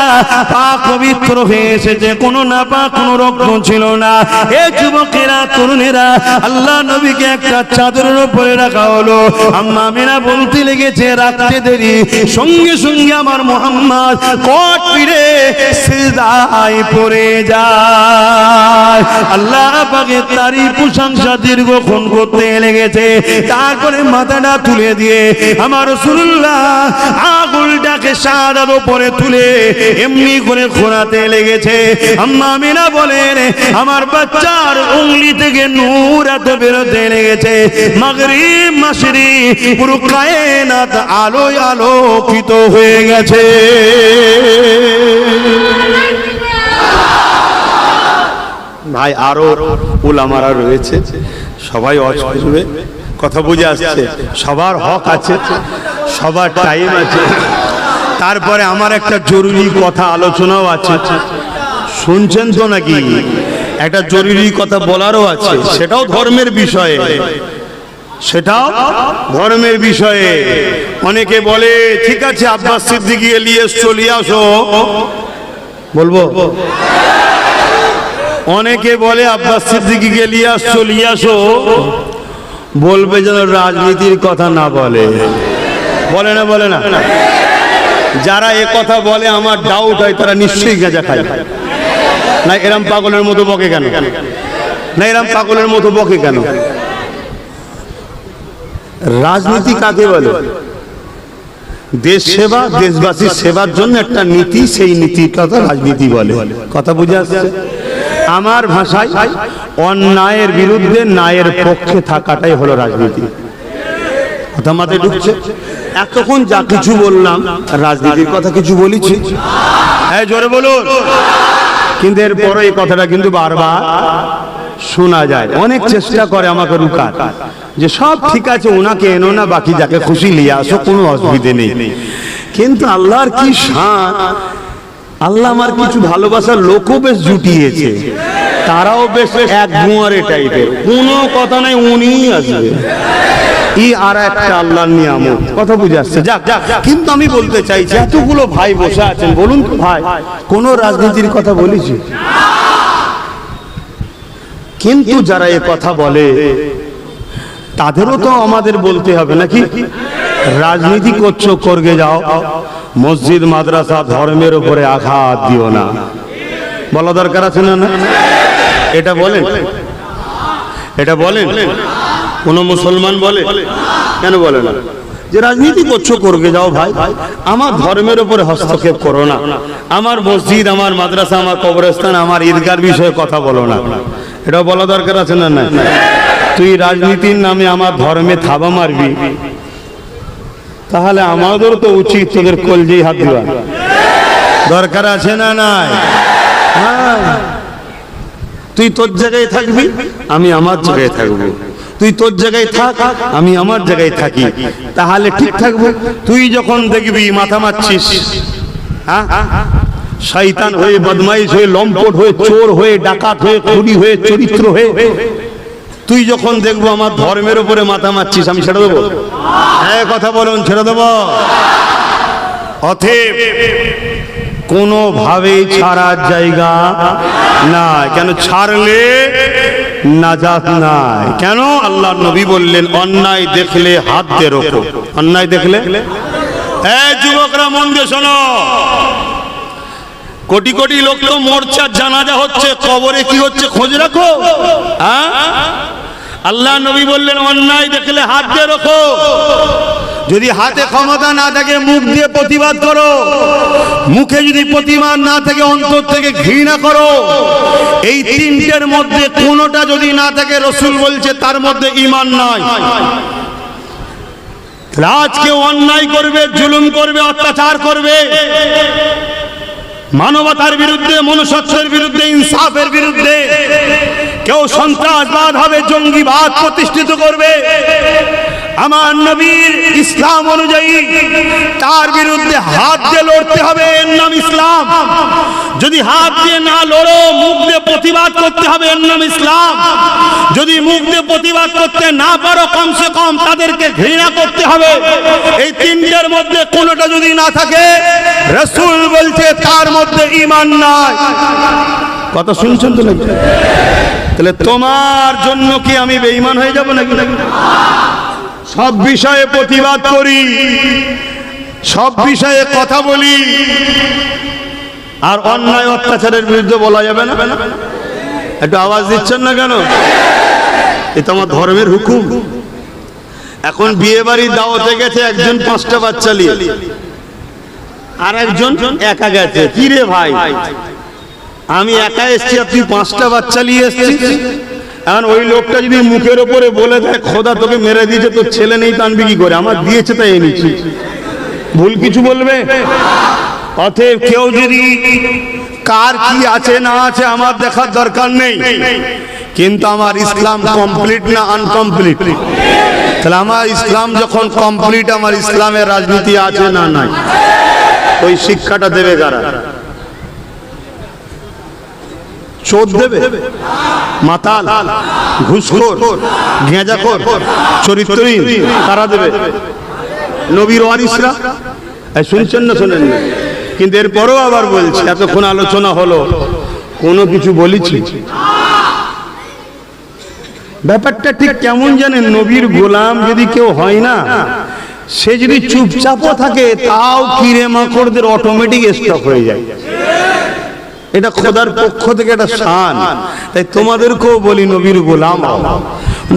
পাক পবিত্র হয়ে এসেছে, কোনো না পাক কোনো রক্ত ছিল না। এ যুবকেরা, তরুণেরা, আল্লাহ নবীকে একটা চাদরের উপরে রাখা হলো। আম্মা আমিনা বলতে লেগেছে, রাখতে দেরি, সঙ্গে সঙ্গে আমার মুহাম্মদ কট পিড়ে সিজদায় পড়ে যায়। আল্লাহ পাকের তারই প্রশংসা দীর্ঘক্ষণ করতে লেগেছে। তারপরে মাথাটা তুলে দিয়ে আমার রাসূলুল্লাহ আঙুলটাকে সাদার উপরে তুলে এমনি করে খোঁড়াতে লেগেছে। আম্মা আমিনা বলেন, আমার বাচ্চার উংলি থেকে নূর এত বেরোতে লেগেছে, মাগরিব মাশরিক পুরো কায়নাত আলোয় আলোকিত হয়ে গেছে। ভাই আরো উলামারা রয়েছে, সবাই ওয়াজ করবে, কথা বুঝে আসছে, সবার হক আছে, সবার টাইম আছে। তারপরে আমার একটা জরুরি কথা আলোচনাও আছে, শুনছেন তো নাকি? একটা জরুরি কথা বলারও আছে, সেটাও ধর্মের বিষয়ে, সেটাও ধর্মের বিষয়ে। অনেকে বলে ঠিক আছে আব্বাস সিদ্দিকী ইলিয়াস চলে আসো, বলবো? অনেকে বলে আব্বাস সিদ্দিকী ইলিয়াস চলে আসো, বলবে যেন রাজনীতির কথা না বলে। বলে না? বলে না? যারা এ কথা বলে আমার ডাউট হয় তারা নিশ্চয়ই গাঁজা খায়। না এরম পাগলের মতো বকে কেন? না এরম পাগলের মতো বকে কেন? রাজনীতি কাকে বলে? দেশ সেবা, দেশবাসীর সেবার জন্য একটা নীতি, সেই নীতির কথা রাজনীতি বলে। কথা বুঝে আসছে? আমার ভাষায় অন্যায়ের বিরুদ্ধে ন্যায়ের পক্ষে থাকাটাই হলো রাজনীতি। কথা মাথায় ঢুকছে? এতক্ষণ যা কিছু বললাম রাজনীতির কথা কিছু বলেছি? হ্যাঁ, জোরে বলুন। কিন্তু এরপরে এই কথাটা কিন্তু বারবার শোনা যায়। অনেক চেষ্টা করে আমাকে রুকার, যে সব ঠিক আছে, ওনাকে এনো না, বাকি যাকে খুশি নিয়ে আসো, কোনো অসুবিধে নেই। কিন্তু আল্লাহর কি শান, আল্লাহ আমার কিছু ভালোবাসার লোকও বেশ জুটিয়েছে, তারাও বেশ এক গুয়ারে টাইপের, কোনো কথা নাই, উনিই আসবে। ই আর একটা আল্লাহর নিয়ামত। কথা বুঝে আসছে? যাক, কিন্তু আমি বলতে চাইছি, এতগুলো ভাই বসে আছেন, বলুন তো ভাই, কোন রাজনীতির কথা বলেছি? কিন্তু যারা এ কথা বলে তাদেরও তো আমাদের বলতে হবে নাকি? রাজনীতি করছো, করগে যাও, মসজিদ মাদ্রাসা ধর্মের উপরে আঘাত দিও না, বলা দরকার আছে না? না, এটা বলেন, এটা বলেন কোন মুসলমান বলে? কেন বলে না? যে রাজনীতি করছো, করগে যাও ভাই, আমার ধর্মের উপরে হস্তক্ষেপ করো না, আমার মসজিদ, আমার মাদ্রাসা, আমার কবরস্থান, আমার ঈদগার বিষয়ে কথা বলো না, এটা বলা দরকার আছে না? না, তুই রাজনীতির নামে আমার ধর্মে থাবা মারবি, তাহলে আমাদেরও তো উচিত তোদের কলজেই হাত দেওয়া দরকার আছে না? নাই? তুই তোর জায়গায় থাকবি, আমি আমার জায়গায় থাকবো, তুই তোর জায়গায় থাক, আমি আমার জায়গায় থাকি, তাহলে ঠিক থাকবো। তুই যখন দেখবি মাথা মারছিস, হ্যাঁ, শয়তান হয়ে, বদমাইশ হয়ে, লম্পট হয়ে, চোর হয়ে, ডাকাত হয়ে, খুনি হয়ে, চরিত্র হয়ে, তুই যখন দেখবো আমার ধর্মের উপরে মাথা মারছিস, আমি ছেড়ে দেবো? হ্যাঁ, কথা বলুন, ছেড়ে দেবো? অতএব কোনোভাবেই ছাড়ার জায়গা না। কেন? ছাড়লে নাজাত নাই। কেন? আল্লাহর নবী বললেন, অন্যায় দেখলে হাত দিয়ে রোখো। অন্যায় দেখলে, এই যুবকরা মন দিয়ে শোনো, কোটি কোটি লোক তো মোর্চার জানাজা হচ্ছে, কবরে কি হচ্ছে খোঁজ রাখো। হ্যাঁ, আল্লাহ নবী বললেন, অন্যায় দেখলে হাত দিয়ে রোখো। যদি হাতে ক্ষমতা না থাকে, মুখ দিয়ে প্রতিবাদ করো। মুখে যদি প্রতিবাদ না থাকে, অন্তর থেকে ঘৃণা করো। এই তিনটের মধ্যে কোনোটা যদি না থাকে, রাসূল বলছে তার মধ্যে ঈমান নাই। আজকে অন্যায় করবে, জুলুম করবে, অত্যাচার করবে, মানবতার বিরুদ্ধে, মনুষ্যত্বের বিরুদ্ধে, ইনসাফের বিরুদ্ধে, কেউ সন্ত্রাসবাদ হবে, জঙ্গিবাদ প্রতিষ্ঠিত করবে, আমার নবীর ইসলাম অনুযায়ী তার বিরুদ্ধে হাত দিয়ে লড়তে হবে, এর নাম ইসলাম। যদি হাত দিয়ে না লড়ো, মুখ দিয়ে প্রতিবাদ করতে হবে, এর নাম ইসলাম। যদি মুখ দিয়ে প্রতিবাদ করতে না পারো, কমসে কম তাদেরকে ঘৃণা করতে হবে। এই তিনটের মধ্যে কোনোটা যদি না থাকে, রাসূল বলছে তার মধ্যে ঈমান নাই। কথা শুনছেন তো নাকি? তাহলে তোমার জন্য কি আমি বেঈমান হয়ে যাব নাকি? সব বিষয়ে প্রতিবাদ করি, সব বিষয়ে কথা বলি, আর অন্যায় অত্যাচারের বিরুদ্ধে বলা যাবে না? একটু আওয়াজ দিচ্ছেন না কেন? এটা আমার ধর্মের হুকুম। এখন বিয়ে বাড়ির দাওয়াতে গেছে একজন 5টা বাচ্চা নিয়ে, আর একজন একা গেছে। কি রে ভাই, আমি একা এসছি আর তুই 5টা বাচ্চা নিয়ে এসছিস? এখন ওই লোকটা যদি মুখের ওপরে বলে দেয়, খোদা তোকে মেরে দিয়েছে, তোর ছেলে নেই, টানবি কি করে? আমার দিয়েছে তাই এনেছি, ভুল কিছু বলবে? অতএব কেউ যদি কার কি আছে না আছে আমার দেখার দরকার নেই, কিন্তু আমার ইসলাম কমপ্লিট না আনকমপ্লিট? তাহলে আমার ইসলাম যখন কমপ্লিট, আমার ইসলামের রাজনীতি আছে না নাই? ওই শিক্ষাটা দেবে কারা? চোর দেবে? মাতাল, ঘুষখোর, গেঁজাখোর, চরিত্রহীন, তারা দেবে? নবীর ওয়ারিসরা? শুনছেন না? শোনেন না? কিন্তু এরপরেও আবার বলছি, এতক্ষণ আলোচনা হলো, কোনো কিছু বলেছি? ব্যাপারটা ঠিক কেমন জানেন? নবীর গোলাম যদি কেউ হয় না, সে যদি চুপচাপও থাকে, তাও কিরে মাকড়দের অটোমেটিক স্টপ হয়ে যায়। এটা খোদার পক্ষ থেকে একটা শান। তাই তোমাদেরকেও বলি, নবীর গোলাম হও,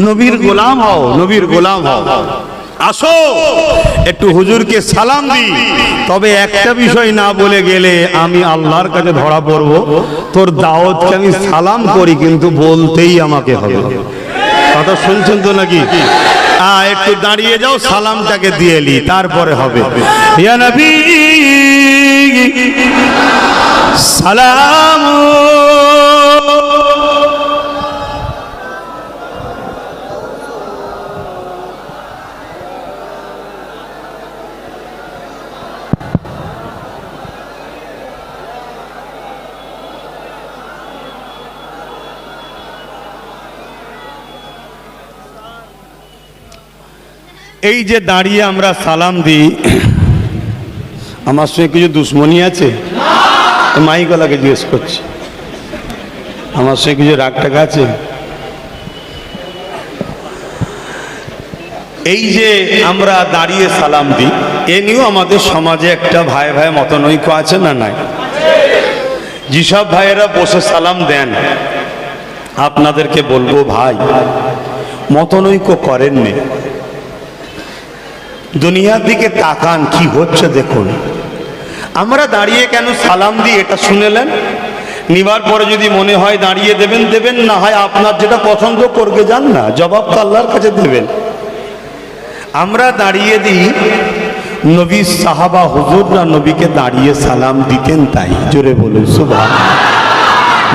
নবীর গোলাম হও, নবীর গোলাম হও। আসো একটু হুজুরকে সালাম দিই। তবে একটা বিষয় না বলে গেলে আমি আল্লাহর কাছে ধরা পড়ব। তোর দাওয়াতকে আমি সালাম করি, কিন্তু বলতেই আমাকে হবে। কথা শুনছেন তো নাকি? একটু দাঁড়িয়ে যাও, সালামটাকে দিয়ে নি, তারপরে হবে। ইয়া নবী সালাম। এই যে দাঁড়িয়ে আমরা সালাম দিই, আমার সঙ্গে কিছু দুশ্মনী আছে? মাইকলাকে জিজ্ঞেস করছি, আমার সঙ্গে কিছু রাগ টাগ আছে? এই যে আমরা দাঁড়িয়ে সালাম দিই, এ নিয়েও আমাদের সমাজে একটা ভাই ভাই মতনৈক্য আছে না নাই? যেসব ভাইয়েরা বসে সালাম দেন, আপনাদেরকে বলবো ভাই, মতনৈক্য করেননি। দুনিয়ার দিকে তাকান, কি হচ্ছে দেখুন। আমরা দাঁড়িয়ে কেন সালাম দিই এটা শুনেলেন। নিবার পরে যদি মনে হয় দাঁড়িয়ে দেবেন দেবেন, না হয় আপনার যেটা পছন্দ করবে যান না, জবাব তো আল্লাহর কাছে দেবেন। আমরা দাঁড়িয়ে দিই, নবী সাহাবা হুজুররা নবীকে দাঁড়িয়ে সালাম দিতেন, তাই জোরে বলুন সুবহানাল্লাহ।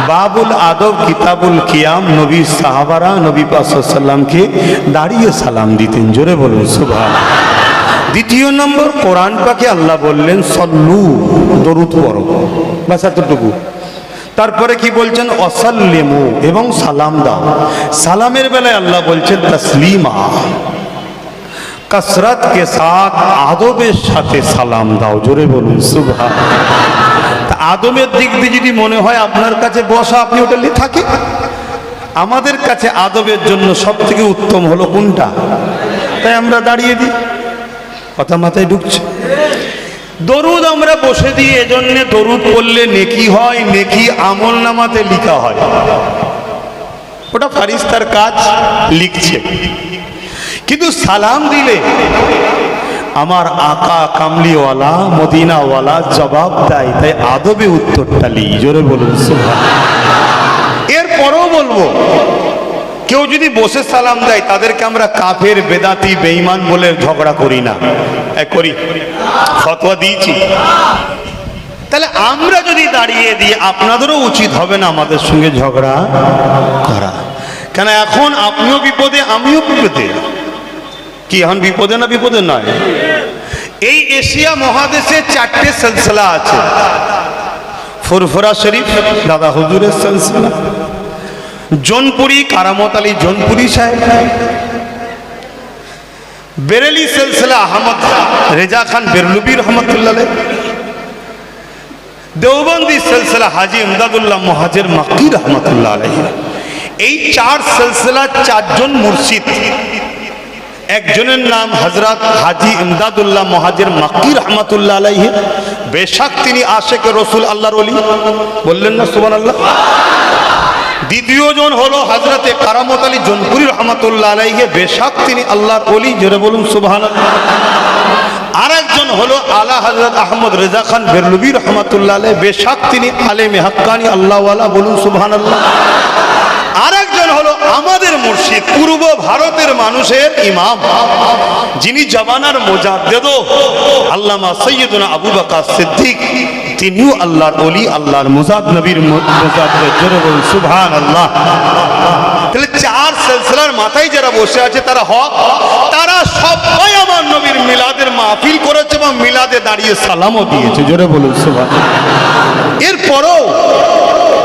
বাবুল আদব কিতাবুল কিয়াম, নবী সাহাবারা নবী পাক সাল্লাল্লাহু আলাইহি ওয়াসাল্লামকে দাঁড়িয়ে সালাম দিতেন, জোরে বলুন সুবহানাল্লাহ। দ্বিতীয় নম্বর, কোরআন পাকে আল্লাহ বললেন সল্লু, দরুদ পড়ো, বাস এতটুকু। তারপরে কি বলছেন? ওয়াসাল্লিমু, এবং সালাম দাও। সালামের বেলায় আল্লাহ বলছেন তাসলিমা, কসরত কে সাথ, আদবের সাথে সালাম দাও, জোরে বলুন সুবহানাল্লাহ। আদবের দিক দিয়ে যদি মনে হয় আপনার কাছে বসা, আপনি ওটা নিয়ে থাকেন। আমাদের কাছে আদবের জন্য সব থেকে উত্তম হলো কোনটা? তাই আমরা দাঁড়িয়ে দিই। কথা মাথায় ঢুকছে? দরুদ আমরা বসে দিই এজন্য, দরুদ পড়লে নেকি হয়, নেকি আমল নামাতে লিখা হয়। ওটা ফারিস্তার কাজ, লিখছে। কিন্তু সালাম দিলে আমার আকা কামলিওয়ালা মদিনাওয়ালা জবাব দেয়, তাই আদবে উত্তরটা লি, জোরে বলুন সুবহানাল্লাহ। এরপরও বলবো, কেউ যদি বসে সালাম দেয় তাদেরকে আমরা কাফের, বেদাতি, বেঈমান বলে ঝগড়া করি না, করি? ফতোয়া দিয়েছি। তাহলে আমরা যদি দাঁড়িয়ে দিই, আপনাদেরও উচিত হবে না আমাদের সঙ্গে ঝগড়া করা। কেন এখন আপনিও বিপদে, আমিও বিপদে। কি এখন বিপদে না বিপদে নয়? এই এশিয়া মহাদেশে 4টে সিলসিলা আছে। ফুরফুরা শরীফ দাদা হুজুরের সিলসিলা, জোনপুরি কারামত আলী জোনপুরি সাহেব, বেরেলি সিলসিলা আহমদ রেজা খান বেরলুবি রহমতুল্লাহ, দেওবন্দি সিলসিলা হাজি ইমদাদুল্লাহ মুহাজির মাক্কি রহমতুল্লাহ আলাইহি। এই 4 সিলসিলা 4 জন মুর্শিদ। একজনের নাম হযরত হাজি ইমদাদুল্লাহ মুহাজির মাক্কি রহমতুল্লাহ আলাইহি, বেশক তিনি আশিক রাসূল আল্লাহর ওলি, বললেন না সুবহানাল্লাহ। দ্বিতীয় জন হলো হযরতে কারামত আলী জোনপুরি রহমতুল্লাহ আলাইহি, বেশক তিনি আল্লাহর ওলি, জোরে বলুন সুবহানাল্লাহ। আরেকজন হলো আলা হযরত আহমদ রেজা খান বেরলুবি রহমতুল্লাহ আলাইহি, বেশক তিনি আলেমে হাক্কানি আল্লাহওয়ালা, বলুন সুবহানাল্লাহ। আরেকজন হলো আমাদের মুর্শিদ, পূর্ব ভারতের মানুষের ইমাম, যিনি জামানার মুজাদ্দিদ আল্লামা সৈয়দনা আবু বকর সিদ্দিক, তিনিও আল্লাহর ওলি, আল্লাহর মুজাদ, নবীর মুজাদ্দিদ, জোরে বলুন সুবহানাল্লাহ। তাহলে 4 সিলসিলার মাথায় যারা বসে আছে তারা হক, তারা সবাই আমার নবীর মিলাদের মাহফিল করেছে এবং মিলাদে দাঁড়িয়ে সালামও দিয়েছে, জোরে বলুন সুবহানাল্লাহ। এরপরও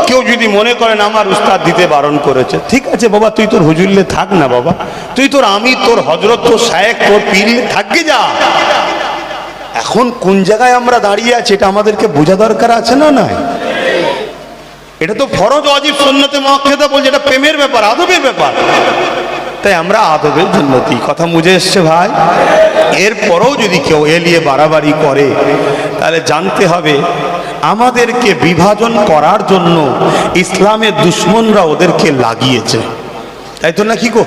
কেউ যদি মনে করেন আমার উস্তাদ দিতে বারণ করেছে, ঠিক আছে বাবা, তুই তোর হুজুরলে থাক না বাবা, তুই তোর আমি তোর হযরত তোর শায়েখ তোর পীরলে থাকবে যা। এখন কোন জায়গায় আমরা দাঁড়িয়ে আছি এটা আমাদেরকে বোঝা দরকার আছে না? নাই, এটা তো ফরজ, ওয়াজিব, সুন্নতে মুআক্কাদা বলছে, এটা প্রেমের ব্যাপার, আদবের ব্যাপার। তাই আমরা আদবের জন্য দিই। কথা বুঝে এসছে ভাই? এরপরেও যদি কেউ এলিয়ে বাড়াবাড়ি করে, তাহলে জানতে হবে আমাদেরকে বিভাজন করার জন্য ইসলামের দুশ্মনরা ওদেরকে লাগিয়েছে, তাই তো না? কি গো,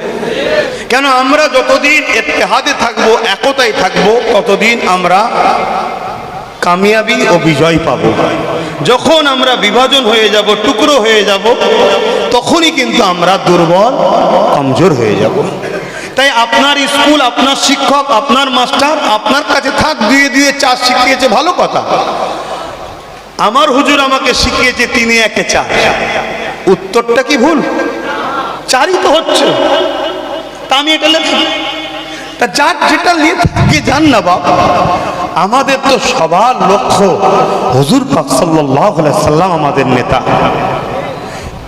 কেন আমরা যতদিন ইত্তেহাদে থাকবো, একতায় থাকবো, ততদিন আমরা কামিয়াবি ও বিজয় পাব। যখন আমরা বিভাজন হয়ে যাব, টুকরো হয়ে যাব, তখনই কিন্তু আমরা দুর্বল, কমজোর হয়ে যাব। তাই আপনার স্কুল, আপনার শিক্ষক, আপনার মাস্টার আপনার কাছে থাক, দুয়ে দুয়ে চার শিখিয়েছে, ভালো কথা। আমার হুজুর আমাকে শিখিয়েছে 3 × 1 = 4। উত্তরটা কি ভুল? 4ই তো হচ্ছে। তা আমি এটা লেখি, তা যার যেটা নিয়ে থাকে যান না বাবা। আমাদের তো সবার লক্ষ্য হুজুর পাক সাল্লাল্লাহু আলাইহি সাল্লাম আমাদের নেতা।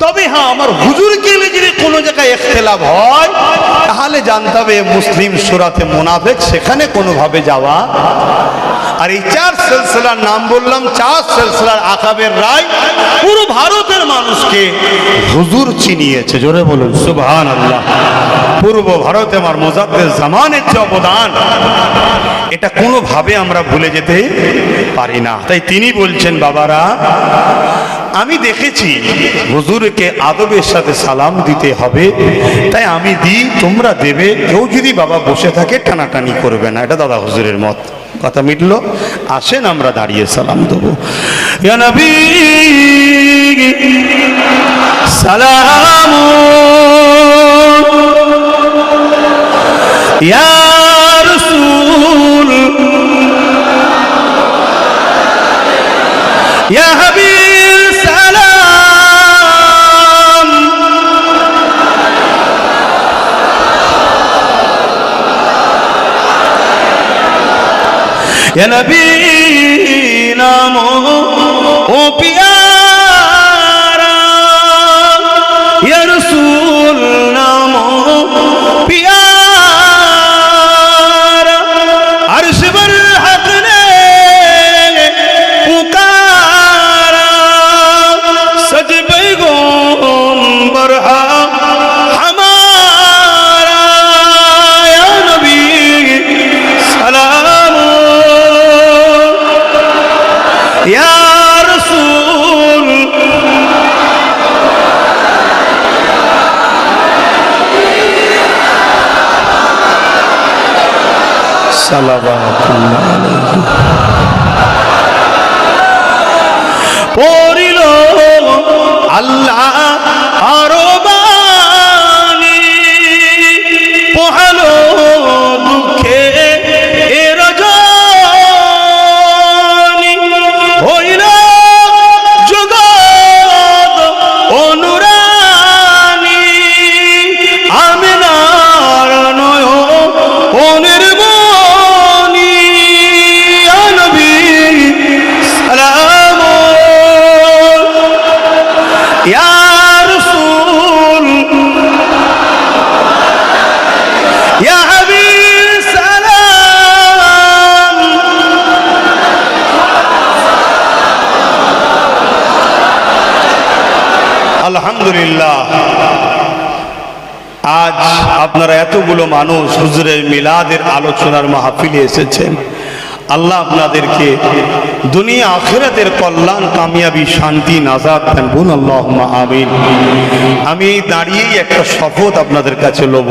তবে হ্যাঁ, আমার হুজুরকে নিয়ে যদি কোনো জায়গায় ইখতিলাফ হয়, তাহলে জানতে হবে মুসলিম সূরাতে মুনাফিক, সেখানে কোনোভাবে যাওয়া। আর এই 4 সিলসিলার নাম বললাম, 4 সিলসিলার আকাবের রায় পুরো ভারতের মানুষকে হুজুর চিনিয়েছে। জোরে বলুন সুবহানাল্লাহ। পূর্ব ভারতে আমার মুজাদ্দিদ জামানের যে অবদান, এটা কোনোভাবে আমরা ভুলে যেতে পারি না। তাই তিনি বলছেন, বাবারা আমি দেখেছি হুজুরকে আদবের সাথে সালাম দিতে হবে, তাই আমি দিই, তোমরা দেবে। কেউ যদি বাবা বসে থাকে টানাটানি করবে না, এটা দাদা হুজুরের মত। কথা মিটলো? আসেন আমরা দাঁড়িয়ে সালাম দেবো। ইয়া নবী সালাম, ইয়া রাসূল, ইয়া হাবিব সালাম, ইয়া নবী নামো ও পিয়ারা, ইয়া রাসূল নামো পিয়ারা, আরশ বর হক নে পুকারা, সজ पैगंबर हमारा, या नबी सलाम, या रसूल सल्लल्लाहु अलैहि পড়িল আল্লাহ আরো বাণী, পোহালো দুঃখে এ রজনী, হইল জগৎ অনুরানী, আমিনার নয়নের মণি, ইয়া নবী সালাম, ইয়া রাসূল, ইয়া হাবিব সালাম। আলহামদুলিল্লাহ, আজ আপনারা এতগুলো মানুষ হুজুরের মিলাদের আলোচনার মাহফিলে এসেছেন। আল্লাহ আপনাদেরকে দুনিয়া আখিরাতের কল্যাণ, কামিয়াবি, শান্তি, নাজাত দেন। বলুন আল্লাহুম্মা আমিন। আমি দাঁড়িয়েই একটা শপথ আপনাদের কাছে লব।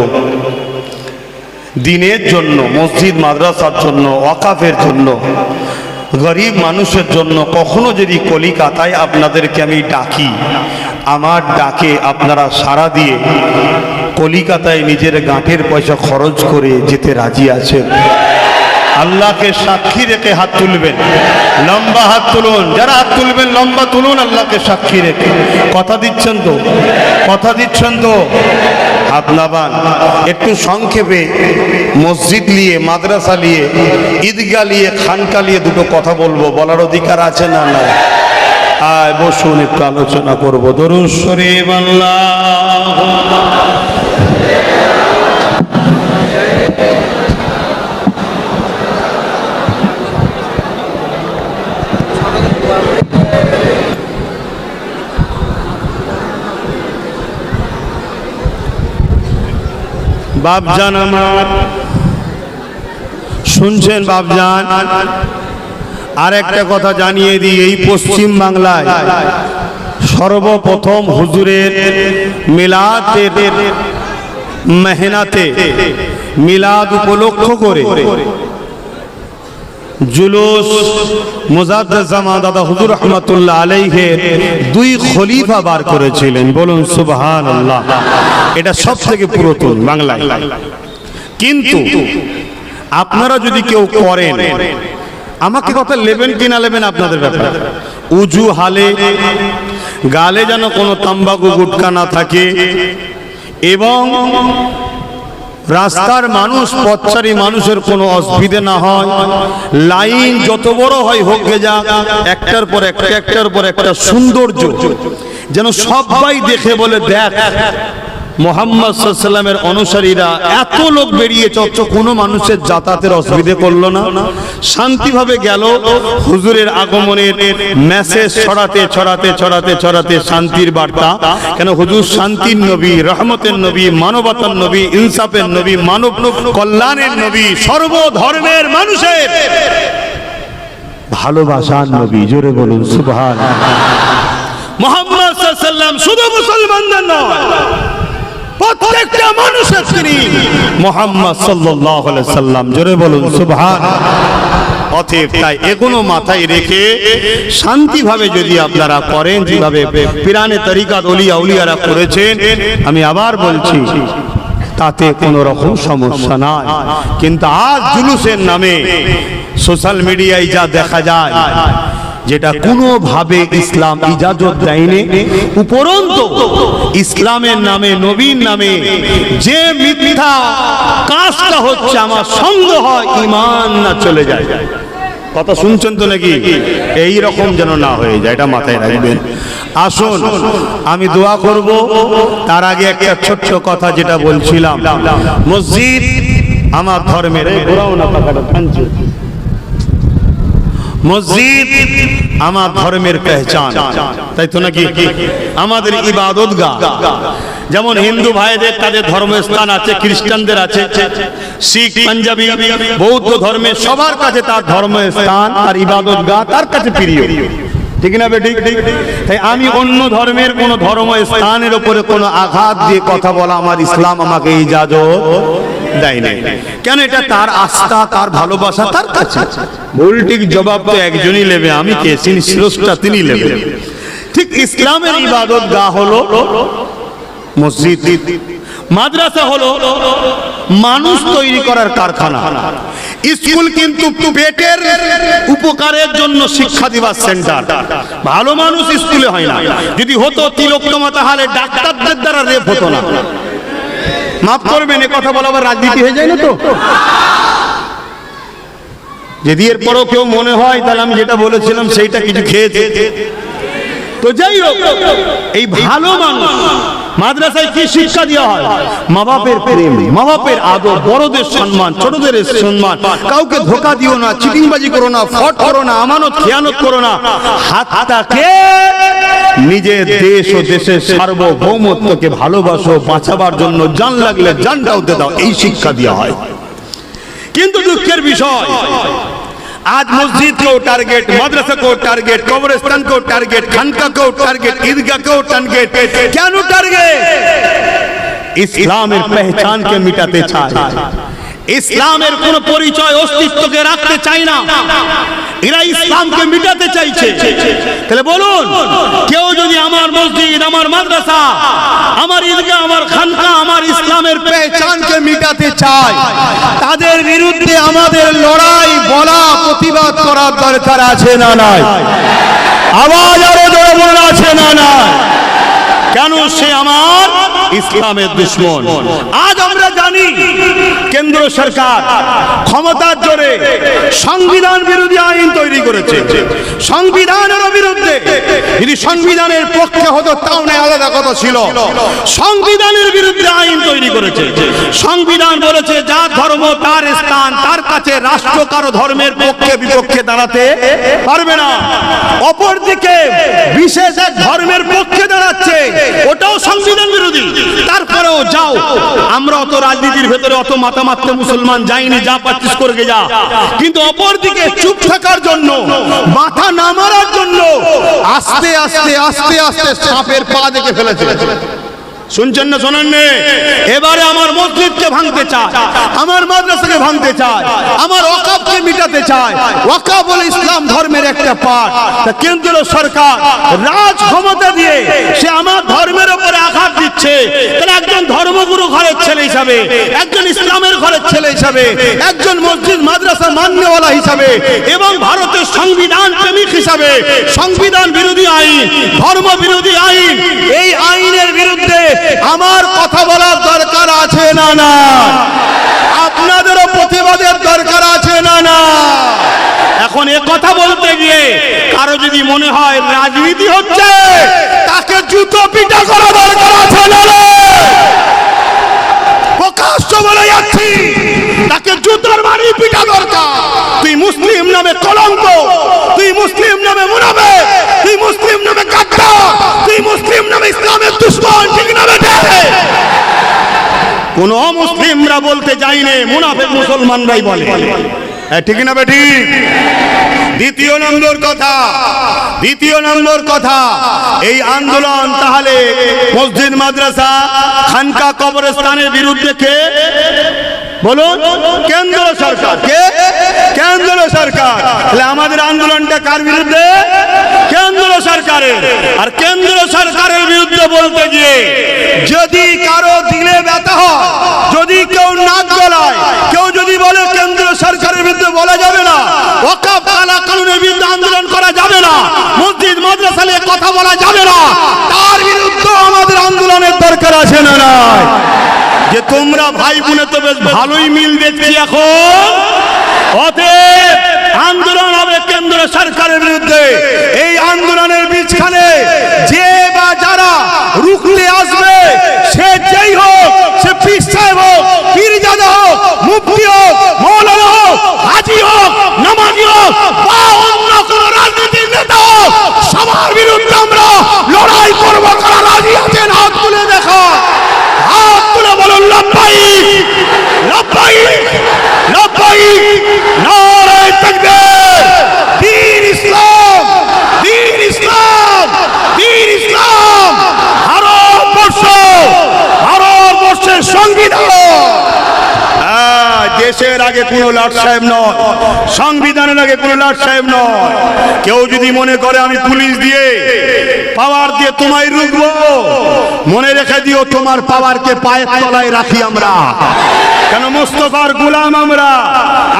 দিনের জন্য, মসজিদ মাদ্রাসার জন্য, ওয়াকাফের জন্য, গরিব মানুষের জন্য কখনো যদি কলিকাতায় আপনাদেরকে আমি ডাকি, আমার ডাকে আপনারা সাড়া দিয়ে কলিকাতায় নিজের গাঁটের পয়সা খরচ করে যেতে রাজি আছেন? আল্লাহকে সাক্ষী রেখে হাত তুলবেন। লম্বা হাত তুলুন, যারা হাত তুলবেন লম্বা তুলুন, আল্লাহকে সাক্ষী রেখে। কথা দিচ্ছেন তো? কথা দিচ্ছেন তো? হাত নাবান। একটু সংক্ষেপে মসজিদ নিয়ে, মাদ্রাসা নিয়ে, ঈদগাহ নিয়ে, খানকা নিয়ে দুটো কথা বলবো। বলার অধিকার আছে না? না, আয় বসুন, একটু আলোচনা করবো। দরুদ শরীফ আল্লাহুম্মা। বাপজান আমার, শুনছেন বাপজান? আর একটা কথা জানিয়ে দিই, এই পশ্চিম বাংলায় সর্বপ্রথম হুজুরের মিলাদের মেহনাতে মিলাদ উপলক্ষ করে জুলুস মুজাদ্দেদ জামান দাদা হুজুর রহমাতুল্লাহ আলাইহির দুই খলিফা বার করেছিলেন, বলুন সুবহানাল্লাহ। এটা সবথেকে পুরাতন বাংলায়। কিন্তু আপনারা যদি কেউ করেন, আমাকে কথা নেবেন কি না নেবেন আপনাদের ব্যাপার। উজু হালে গালে যেন কোনো তাম্বাকু গুটকা না থাকে, এবং রাস্তার মানুষ পথচারী মানুষের কোনো অসুবিধা না হয়। লাইন যত বড় হয় হোক গে যাক, একটার পর একটা একটার পর একটা সৌন্দর্য যেন সবাই দেখে বলে, দেখ মুহাম্মদ সাল্লাল্লাহু আলাইহি ওয়াসাল্লামের অনুসারীরা এত লোক বেরিয়েছে, অথচ কোনো মানুষের যাতায়াতের অসুবিধা করলো না, শান্তিভাবে গেল। হুজুরের আগমনের মেসেজ ছড়াতে ছড়াতে ছড়াতে ছড়াতে শান্তির বার্তা। কেন হুজুর শান্তির নবী, রহমতের নবী, মানবতার নবী, ইনসাফের নবী, মানব কল্যাণের নবী, সর্বধর্মের মানুষের ভালোবাসার নবী। জোরে বলুন সুবহানাল্লাহ। মুহাম্মদ সাল্লাল্লাহু আলাইহি ওয়াসাল্লাম শুধু মুসলমানদের নয়, প্রত্যেকটা মানুষের তিনি মুহাম্মদ সাল্লাল্লাহু আলাইহি ওয়াসাল্লাম। জোরে বলুন সুবহানাল্লাহ। অতএব তাই এগুলো মাথায় রেখে শান্তিভাবে যদি আপনারা করেন, যেভাবে পিরানে তরিকাত ওলিয়া উলিয়ারা করেছেন, আমি আবার বলছি তাতে কোনো রকম সমস্যা নাই। কিন্তু আজ জুলুসের নামে সোশ্যাল মিডিয়ায় যা দেখা যায়, যেটা কোনোভাবে ইসলাম ইজাজত দেয়নি, উপরন্তু ইসলামের নামে নবীর নামে যে মিথ্যা কাজটা হচ্ছে, আমার সন্দেহ হয় ঈমান না চলে যায়। কথা শুনছেন তো নাকি? এই রকম যেন না হয়ে যায়, এটা মাথায় রাখবেন। আসুন আমি দোয়া করব, তার আগে একটা ছোট্ট কথা যেটা বলছিলাম, মসজিদ আমার ধর্মের, মসজিদ আমার ধর্মের পেহচান, তাই তো নাকি? আমাদের ইবাদতগাহ, যেমন হিন্দু ভাইদের তাদের ধর্মস্থান আছে, খ্রিস্টানদের আছে, শিখ, পাঞ্জাবি, বৌদ্ধ ধর্মের সবার কাছে তার ধর্মস্থান আর ইবাদতগাহ তার কাছে প্রিয়, ঠিক না বেঠিক? তাই আমি অন্য ধর্মের কোন ধর্মস্থানের উপরে কোনো আঘাত দিয়ে কথা বলা আমার ইসলাম আমাকে ইজাজত দেয় না। কেন? এটা তার আস্থা, তার ভালোবাসা তার কাছে। ভুল ঠিক জবাব তো একজনই নেবে, আমি কে? তিনি স্রষ্টা, তিনি নেবেন। ঠিক ইসলামের ইবাদতগাহ হলো মসজিদ, মাদ্রাসা হলো মানুষ তৈরি করার কারখানা, স্কুল কিন্তু পেটের উপকারের জন্য শিক্ষা দিবার সেন্টার। ভালো মানুষ স্কুলে হয় না, যদি হতো তিলোত্তমা তাহলে ডাক্তারদের দ্বারা রেপ হতো না। মাফ করবেন, এ কথা বলা আবার রাজনীতি হয়ে যায় না তো? যদি এরপরও কেউ মনে হয় তাহলে আমি যেটা বলেছিলাম সেইটা কিছু খেয়েছে, তো যাই হোক, এই ভালো মানুষ মাদ্রাসায় কি শিক্ষা দেওয়া হয়? মা বাপের প্রেম, মা বাপের আদর, বড়দের সম্মান, ছোটদের সম্মান, কাউকে ধোকা দিও না, চিটিংবাজি করো না, ফট করো না, আমানত খেয়ানত করো না, হাতটাকে নিজের দেশ ও দেশের সার্বভৌমত্বকে ভালোবাসো, বাঁচাবার জন্য জান লাগলে জানটাও দিয়ে দাও, এই শিক্ষা দেওয়া হয়। কিন্তু দুঃখের বিষয়, आज मस्जिद को टारगेट, मदरसा को टारगेट, कब्रिस्तान को टारगेट, खानका को टारगेट, ईदगाह को टारगेट, क्या नो टारगेट? इस्लामेर पहचान के मिटाते चाय, ইসলামের কোন পরিচয় অস্তিত্বকে রাখতে চায় না, এরা ইসলামকে মিটাতে চাইছে। তাহলে বলুন, কেউ যদি আমার মসজিদ, আমার মাদ্রাসা, আমার ঈদগাহ, আমার খানকা, আমার ইসলামের পেহচানকে মিটাতে চায়, তাদের বিরুদ্ধে আমাদের লড়াই, বলা, প্রতিবাদ করার দরকার আছে না নাই? আওয়াজ আরো জোরে বলুন, আছে না নাই? কেন? সে আমার ইসলামের দুশমন। আজ আমরা জানি কেন্দ্র সরকার ক্ষমতার জোরে সংবিধান বিরোধী আইন তৈরি করেছে। সংবিধানের বিরুদ্ধে, যদি সংবিধানের পক্ষে হতো তাও না আলাদা কথা ছিল, সংবিধানের বিরুদ্ধে আইন তৈরি করেছে। সংবিধান বলেছে যার ধর্ম তার স্থান, তার কাছে রাষ্ট্র কারো ধর্মের পক্ষে বিপক্ষে দাঁড়াতে পারবে না। অপরদিকে বিশেষ এক ধর্মের পক্ষে দাঁড়াচ্ছে, ওটাও সংবিধান বিরোধী। তারপরেও যাও, আমরা অত রাজনীতির ভেতরে অত মাথা মারতে মুসলমান যাইনি, যা পাচ্ছিস করে যা। কিন্তু অপরদিকে চুপ থাকার জন্য, মাথা না মারার জন্য আস্তে আস্তে আস্তে আস্তে সাপের পা দেখে ফেলেছে। শুনছেন না শোনেন না? এবারে আমার মসজিদকে ভাঙতে চায়, আমার মাদ্রাসাকে ভাঙতে চায়, আমার ওয়াকফকে মিটাতে চায়। ওয়াকফ হলো ইসলাম ধর্মের একটা পার্ট। তা কেন্দ্রীয় সরকার রাজ ক্ষমতা দিয়ে সে আমার ধর্মের উপরে আঘাত দিচ্ছে। তাহলে একজন ধর্মগুরু ঘরের ছেলে হিসাবে, একজন ইসলামের ঘরের ছেলে হিসাবে, একজন মসজিদ মাদ্রাসা মান্যওয়ালা হিসাবে এবং ভারতের সংবিধান প্রেমিক হিসাবে সংবিধান বিরোধী আইন, ধর্ম বিরোধী আইন, এই আইনের বিরুদ্ধে আমার কথা বলার দরকার আছে না না? আপনাদেরও প্রতিবাদের দরকার আছে না না? এখন এ কথা বলতে গিয়ে কারো যদি মনে হয় রাজনীতি হচ্ছে, তাকে জুতো পিটা করা দরকার আছে না না? প্রকাশ্য বলে যাচ্ছি, তাকে জুতোর মারি পিটা দরকার। তুই মুসলিম নামে কলঙ্ক, তুই মুসলিম নামে মুনাফিক, তুই মুসলিম নামে গাদ্দার, তুই মুসলিম নামে ইসলামের দুশমন, ঠিক না বেটা? কোন অমুসলিমরা বলতে যায়নি, মুনাফিক মুসলমানরাই বলে, ঠিক না বেটি? দ্বিতীয় নম্বর কথা, এই আন্দোলন তাহলে মসজিদ মাদ্রাসা খানকা কবরস্থানের বিরুদ্ধে কে বলুন? কেন্দ্র সরকার। কে? কেন্দ্র সরকার। তাহলে আমাদের আন্দোলনটা কার বিরুদ্ধে? কেন্দ্র সরকারের। আর কেন্দ্র সরকারের বিরুদ্ধে বলতে গিয়ে যদি কারো দিলে ব্যথা হয়, যদি কেউ নাক গলায়, কেউ যদি বলে কেন্দ্র সরকারের বিরুদ্ধে বলা যাবে না, ওয়াকফ কালা কানুনের বিরুদ্ধে আন্দোলন করা যাবে না, মসজিদ মাদ্রাসা নিয়ে কথা বলা যাবে না, তার বিরুদ্ধে আমাদের আন্দোলনের দরকার আছে না নাই? যে তোমরা ভাই বোনে তো বেশ ভালোই মিল দেখছি এখন। অতএব আন্দোলন হবে কেন্দ্র সরকারের বিরুদ্ধে। এই আন্দোলনের বীজখানে যে বা যারা রুখতে আসবে, সে যেই হোক, সে পীর সাহেব হোক, পীরজাদা হোক, মুফতি হোক, মৌলানা হোক, হাজি হোক, নামাজি হোক বা অন্য কোন রাজনীতির নেতা হোক, সবার বিরুদ্ধে আমরা লড়াই করব। কারা রাজি আছেন হাত তুলে দেখা, হাত তুলে বলুন লব্বাইক লব্বাইক লব্বাইক, নারে তাকবীর। দ্বীন ইসলাম, দ্বীন ইসলাম, দ্বীন ইসলাম। ভারতবর্ষের সংবিধান দেশের আগে কোনো লর্ড সাহেব নয়, সংবিধানের আগে কোনো লর্ড সাহেব নয়। কেউ যদি মনে করে আমি পুলিশ দিয়ে পাওয়ার দিয়ে তোমায় রুখবো, মনে রেখে দিও তোমার পাওয়ারকে পায়ের তলায় রাখি আমরা। কেন? মুস্তাফার গোলাম আমরা।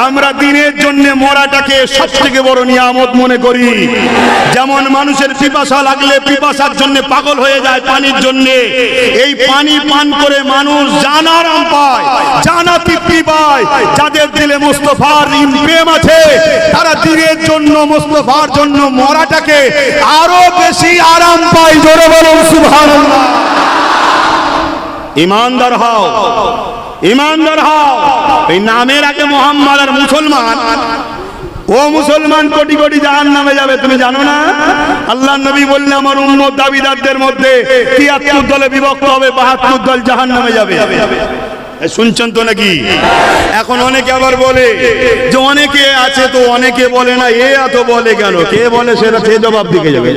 আমরা দিনের জন্য মরাটাকে সব থেকে বড় নিয়ামত মনে করি। যেমন মানুষের পিপাসা লাগলে পিপাসার জন্য পাগল হয়ে যায় পানির জন্য, এই পানি পান করে মানুষ জান আরাম পায়, জানা তৃপ্তি পায়। যাদের দিলে মুস্তাফার প্রেম আছে, তারা দিনের জন্য মুস্তাফার জন্য মরাটাকে আরো বেশি আরাম পায়। জোরে বলুন সুবহানাল্লাহ। ইমানদার হও, ইমানদার হও। এই নামের আগে মোহাম্মদ আর মুসলমান, ও মুসলমান কোটি কোটি জাহান্নামে যাবে, তুমি জানো না? আল্লাহর নবী বললেন আমার উম্মত দাবিদারদের মধ্যে ৭৩ দলে বিভক্ত হবে, ৭২ দল জাহান্নামে যাবে। শুনছেন তো নাকি? এখন অনেকে আবার বলে যে অনেকে আছে তো অনেকে বলে না, এ এত বলে কেন? কে বলে সেটা সে জবাব দিকে যাবে,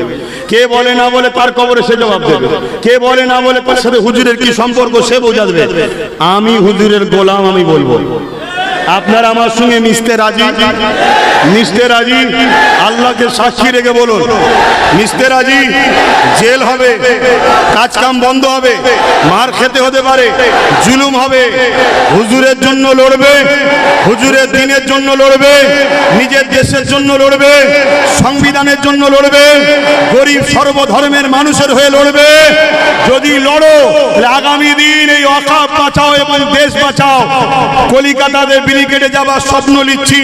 কে বলে না বলে তার কবরে সে জবাব দেবে, কে বলে না বলে তার সাথে হুজুরের কি সম্পর্ক সে বোঝা দেবে। আমি হুজুরের গোলাম, আমি বলবো আপনারা আমার সঙ্গে মিশতে রাজি? মিশতে রাজি? আল্লাহকে সাক্ষী রেখে বলুন মিশতে রাজি? জেল হবে, কাজ কাম বন্ধ হবে, মার খেতে হতে পারে, জুলুম হবে, হুজুরের জন্য লড়বে, হুজুরের দিনের জন্য লড়বে, নিজের দেশের জন্য লড়বে, সংবিধানের জন্য লড়বে, গরিব সর্বধর্মের মানুষের হয়ে লড়বে। যদি লড়ো তাহলে আগামী দিন এই ওয়াকফ বাঁচাও এবং দেশ বাঁচাও। কলিকাতাতে ব্রিগেডে যাবার স্বপ্ন নিচ্ছি,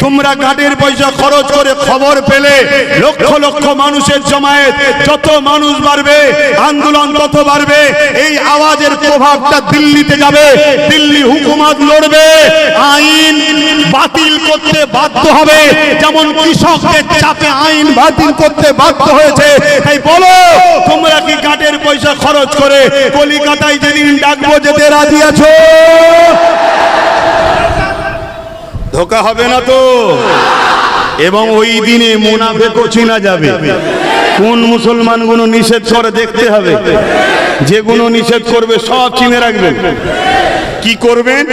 তোমরা গাড়ির পয়সা খরচ করে খবর পেলে লক্ষ লক্ষ মানুষের জমায়েত, যত মানুষ বাড়বে আন্দোলন তত বাড়বে। এই আওয়াজের প্রভাবটা দিল্লিতে যাবে, দিল্লি হুকুমত লড়বে, আইন বাতিল করতে বাধ্য হবে, যেমন কৃষকদের চাপে আইন বাতিল করতে বাধ্য হয়েছে। তাই বলো তোমরা কি গাড়ির পয়সা খরচ করে কলিকাতায় যেদিন ডাকবো যেতে রাজি আছো? ধোকা হবে না তো? এবং ওই দিনে মুনাফিকও চিনা যাবে। কোন মুসলমানগুলো নিষেধ করে দেখতে হবে, যেগুলো নিষেধ করবে সব চিনে রাখবেন। কি করবেন?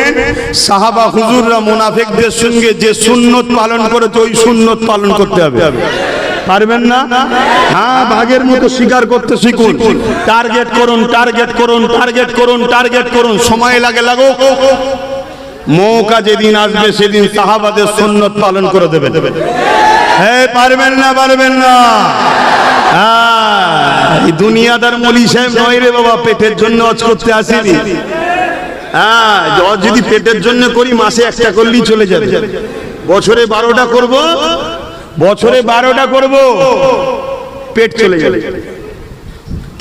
সাহাবা হুজুররা মুনাফিকদের সঙ্গে যে সুন্নত পালন করেছে ওই সুন্নত পালন করতে হবে। পারবেন না? হ্যাঁ, ভাগের মতো স্বীকার করতে শিখুন। টার্গেট করুন, টার্গেট করুন, টার্গেট করুন, টার্গেট করুন। সময় লাগে লাগুক, মৌকা যেদিন আসবে সেদিন সাহাবাদের সুন্নত পালন করে দেবেন। হ্যাঁ, পারবেন না? পারবেন না? এই দুনিয়াদার মলি সাহেব নয় রে বাবা, পেটের জন্য হজ করতে আসেনি। হ্যাঁ, যদি পেটের জন্য করি মাসে একটা করলেই চলে যাবে। বছরে 12টা করব, বছরে 12টা করব, পেট চলে যাবে।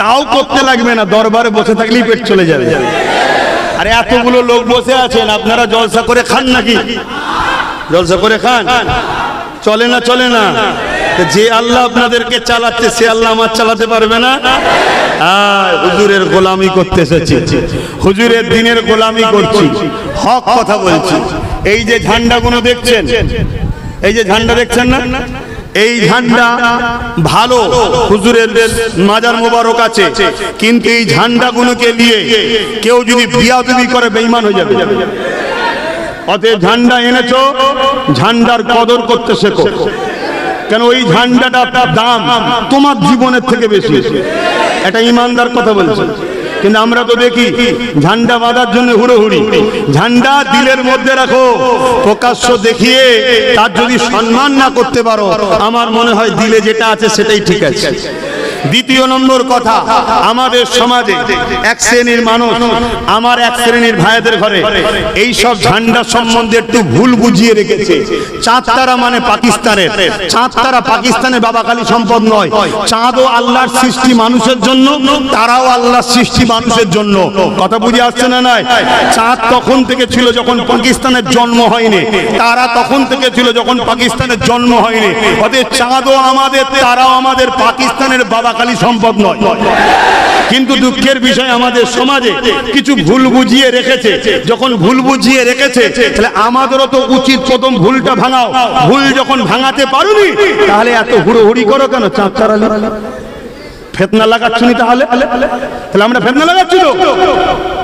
তাও করতে লাগবে না, দরবারে বসে থাকলেই পেট চলে যাবে। আরে এতগুলো লোক বসে আছেন, আপনারা জলসা করে খান নাকি? জলসা করে খান? চলে না? চলে না? যে আল্লাহ আপনাদেরকে চালাচ্ছে সে আল্লাহ আমার চালাতে পারবে না? হুজুরের গোলামি করতে এসেছি, হুজুরের দিনের গোলামি করছি, হক কথা বলছি। এই যে ঝান্ডাগুলো দেখছেন, এই যে ঝান্ডা দেখছেন না, এই ঝান্ডা ভালো, হুজুরের মাজার মোবারক আছে, কিন্তু এই ঝান্ডাগুলোকে নিয়ে কেউ যদি বিয়াদবি করে বেঈমান হয়ে যাবে। অতএব ঝান্ডা এনেছো, ঝান্ডার কদর করতে শেখো। কেন? ওই ঝান্ডাটার দাম তোমার জীবনের থেকে বেশি। এটা ইমানদার কথা বলছে। কিন্তু আমরা তো দেখি ঝান্ডা বাঁধার জন্য হুড়োহুড়ি। ঝান্ডা দিলের মধ্যে রাখো, প্রকাশ্য দেখিয়ে তার যদি সম্মান না করতে পারো, আমার মনে হয় দিলে যেটা আছে সেটাই ঠিক আছে। দ্বিতীয় নম্বর কথা, আমাদের সমাজে এক শ্রেণীর মানুষ, আমার এক শ্রেণীর ভাইদের ঘরে এই সব ঝান্ডা সম্বন্ধে একটু ভুল বুঝিয়ে রেখেছে। চাঁদ তারা মানে পাকিস্তানের, চাঁদ তারা পাকিস্তানের বাবাখালী সম্পদ নয়। চাঁদও আল্লাহর সৃষ্টি মানুষের জন্য, তারাও আল্লাহর সৃষ্টি মানুষের জন্য। কথা বুঝে আসছে না? নাই, চাঁদ তখন থেকে ছিল যখন পাকিস্তানের জন্ম হয়নি, তারা তখন থেকে ছিল যখন পাকিস্তানের জন্ম হয়নি। অতএব চাঁদও আমাদের, তারাও আমাদের, পাকিস্তানের বাবা খালি সম্পদ নয়। কিন্তু দুঃখের বিষয় আমাদের সমাজে কিছু ভুল বুঝিয়ে রেখেছে। যখন ভুল বুঝিয়ে রেখেছে তাহলে আমাদেরও তো উচিত প্রথম ভুলটা ভাঙাও। ভুল যখন ভাঙাতে পারোনি তাহলে এত হুড়োহুড়ি করো কেন? চাঁচারালে ফেতনা লাগাচ্ছ নি? তাহলে আমরা ফেতনা লাগাচ্ছি তো?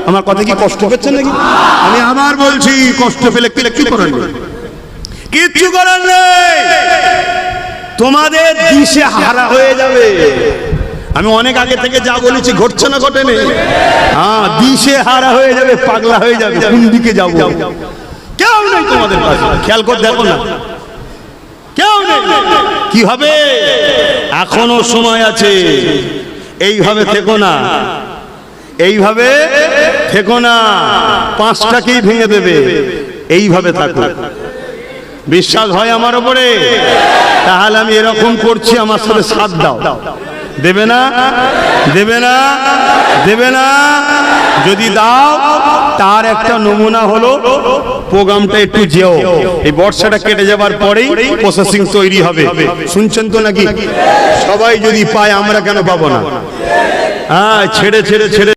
আমার কথা কি কষ্ট পেচ্ছেন নাকি? আমি আবার বলছি, কষ্ট পেলে কি করার নেই, কিচ্ছু করার নেই। তোমাদের দিশে হারা হয়ে যাবে। আমি অনেক আগে থেকে যা বলেছি ঘটছে না? ঘটেনি? হ্যাঁ, দিশে হারা হয়ে যাবে, পাগলা হয়ে যাবে, কোন দিকে যাবো কেউ নেই তোমাদের কাছে। খেয়াল করে দেখো না, কেউ নেই। কি হবে? এখনো সময় আছে। এইভাবে থেকো না, এইভাবে থেকো না, পাঁচটাকেই ভেঙে দেবে। এইভাবে থাকো। বিশ্বাস হয় আমার উপরে? তাহলে আমি এরকম করছি, আমার সাথে সাথ দাও। দেবে না? দেবে না? দেবে না? যদি দাও, তার একটা নমুনা হলো প্রোগ্রামটা একটু যেও। এই বর্ষাটা কেটে যাবার পরেই প্রসেসিং তৈরি হবে। শুনছেন তো নাকি? সবাই যদি পায়, আমরা কেন পাবো না? হ্যাঁ, ছেড়ে ছেড়ে ছেড়ে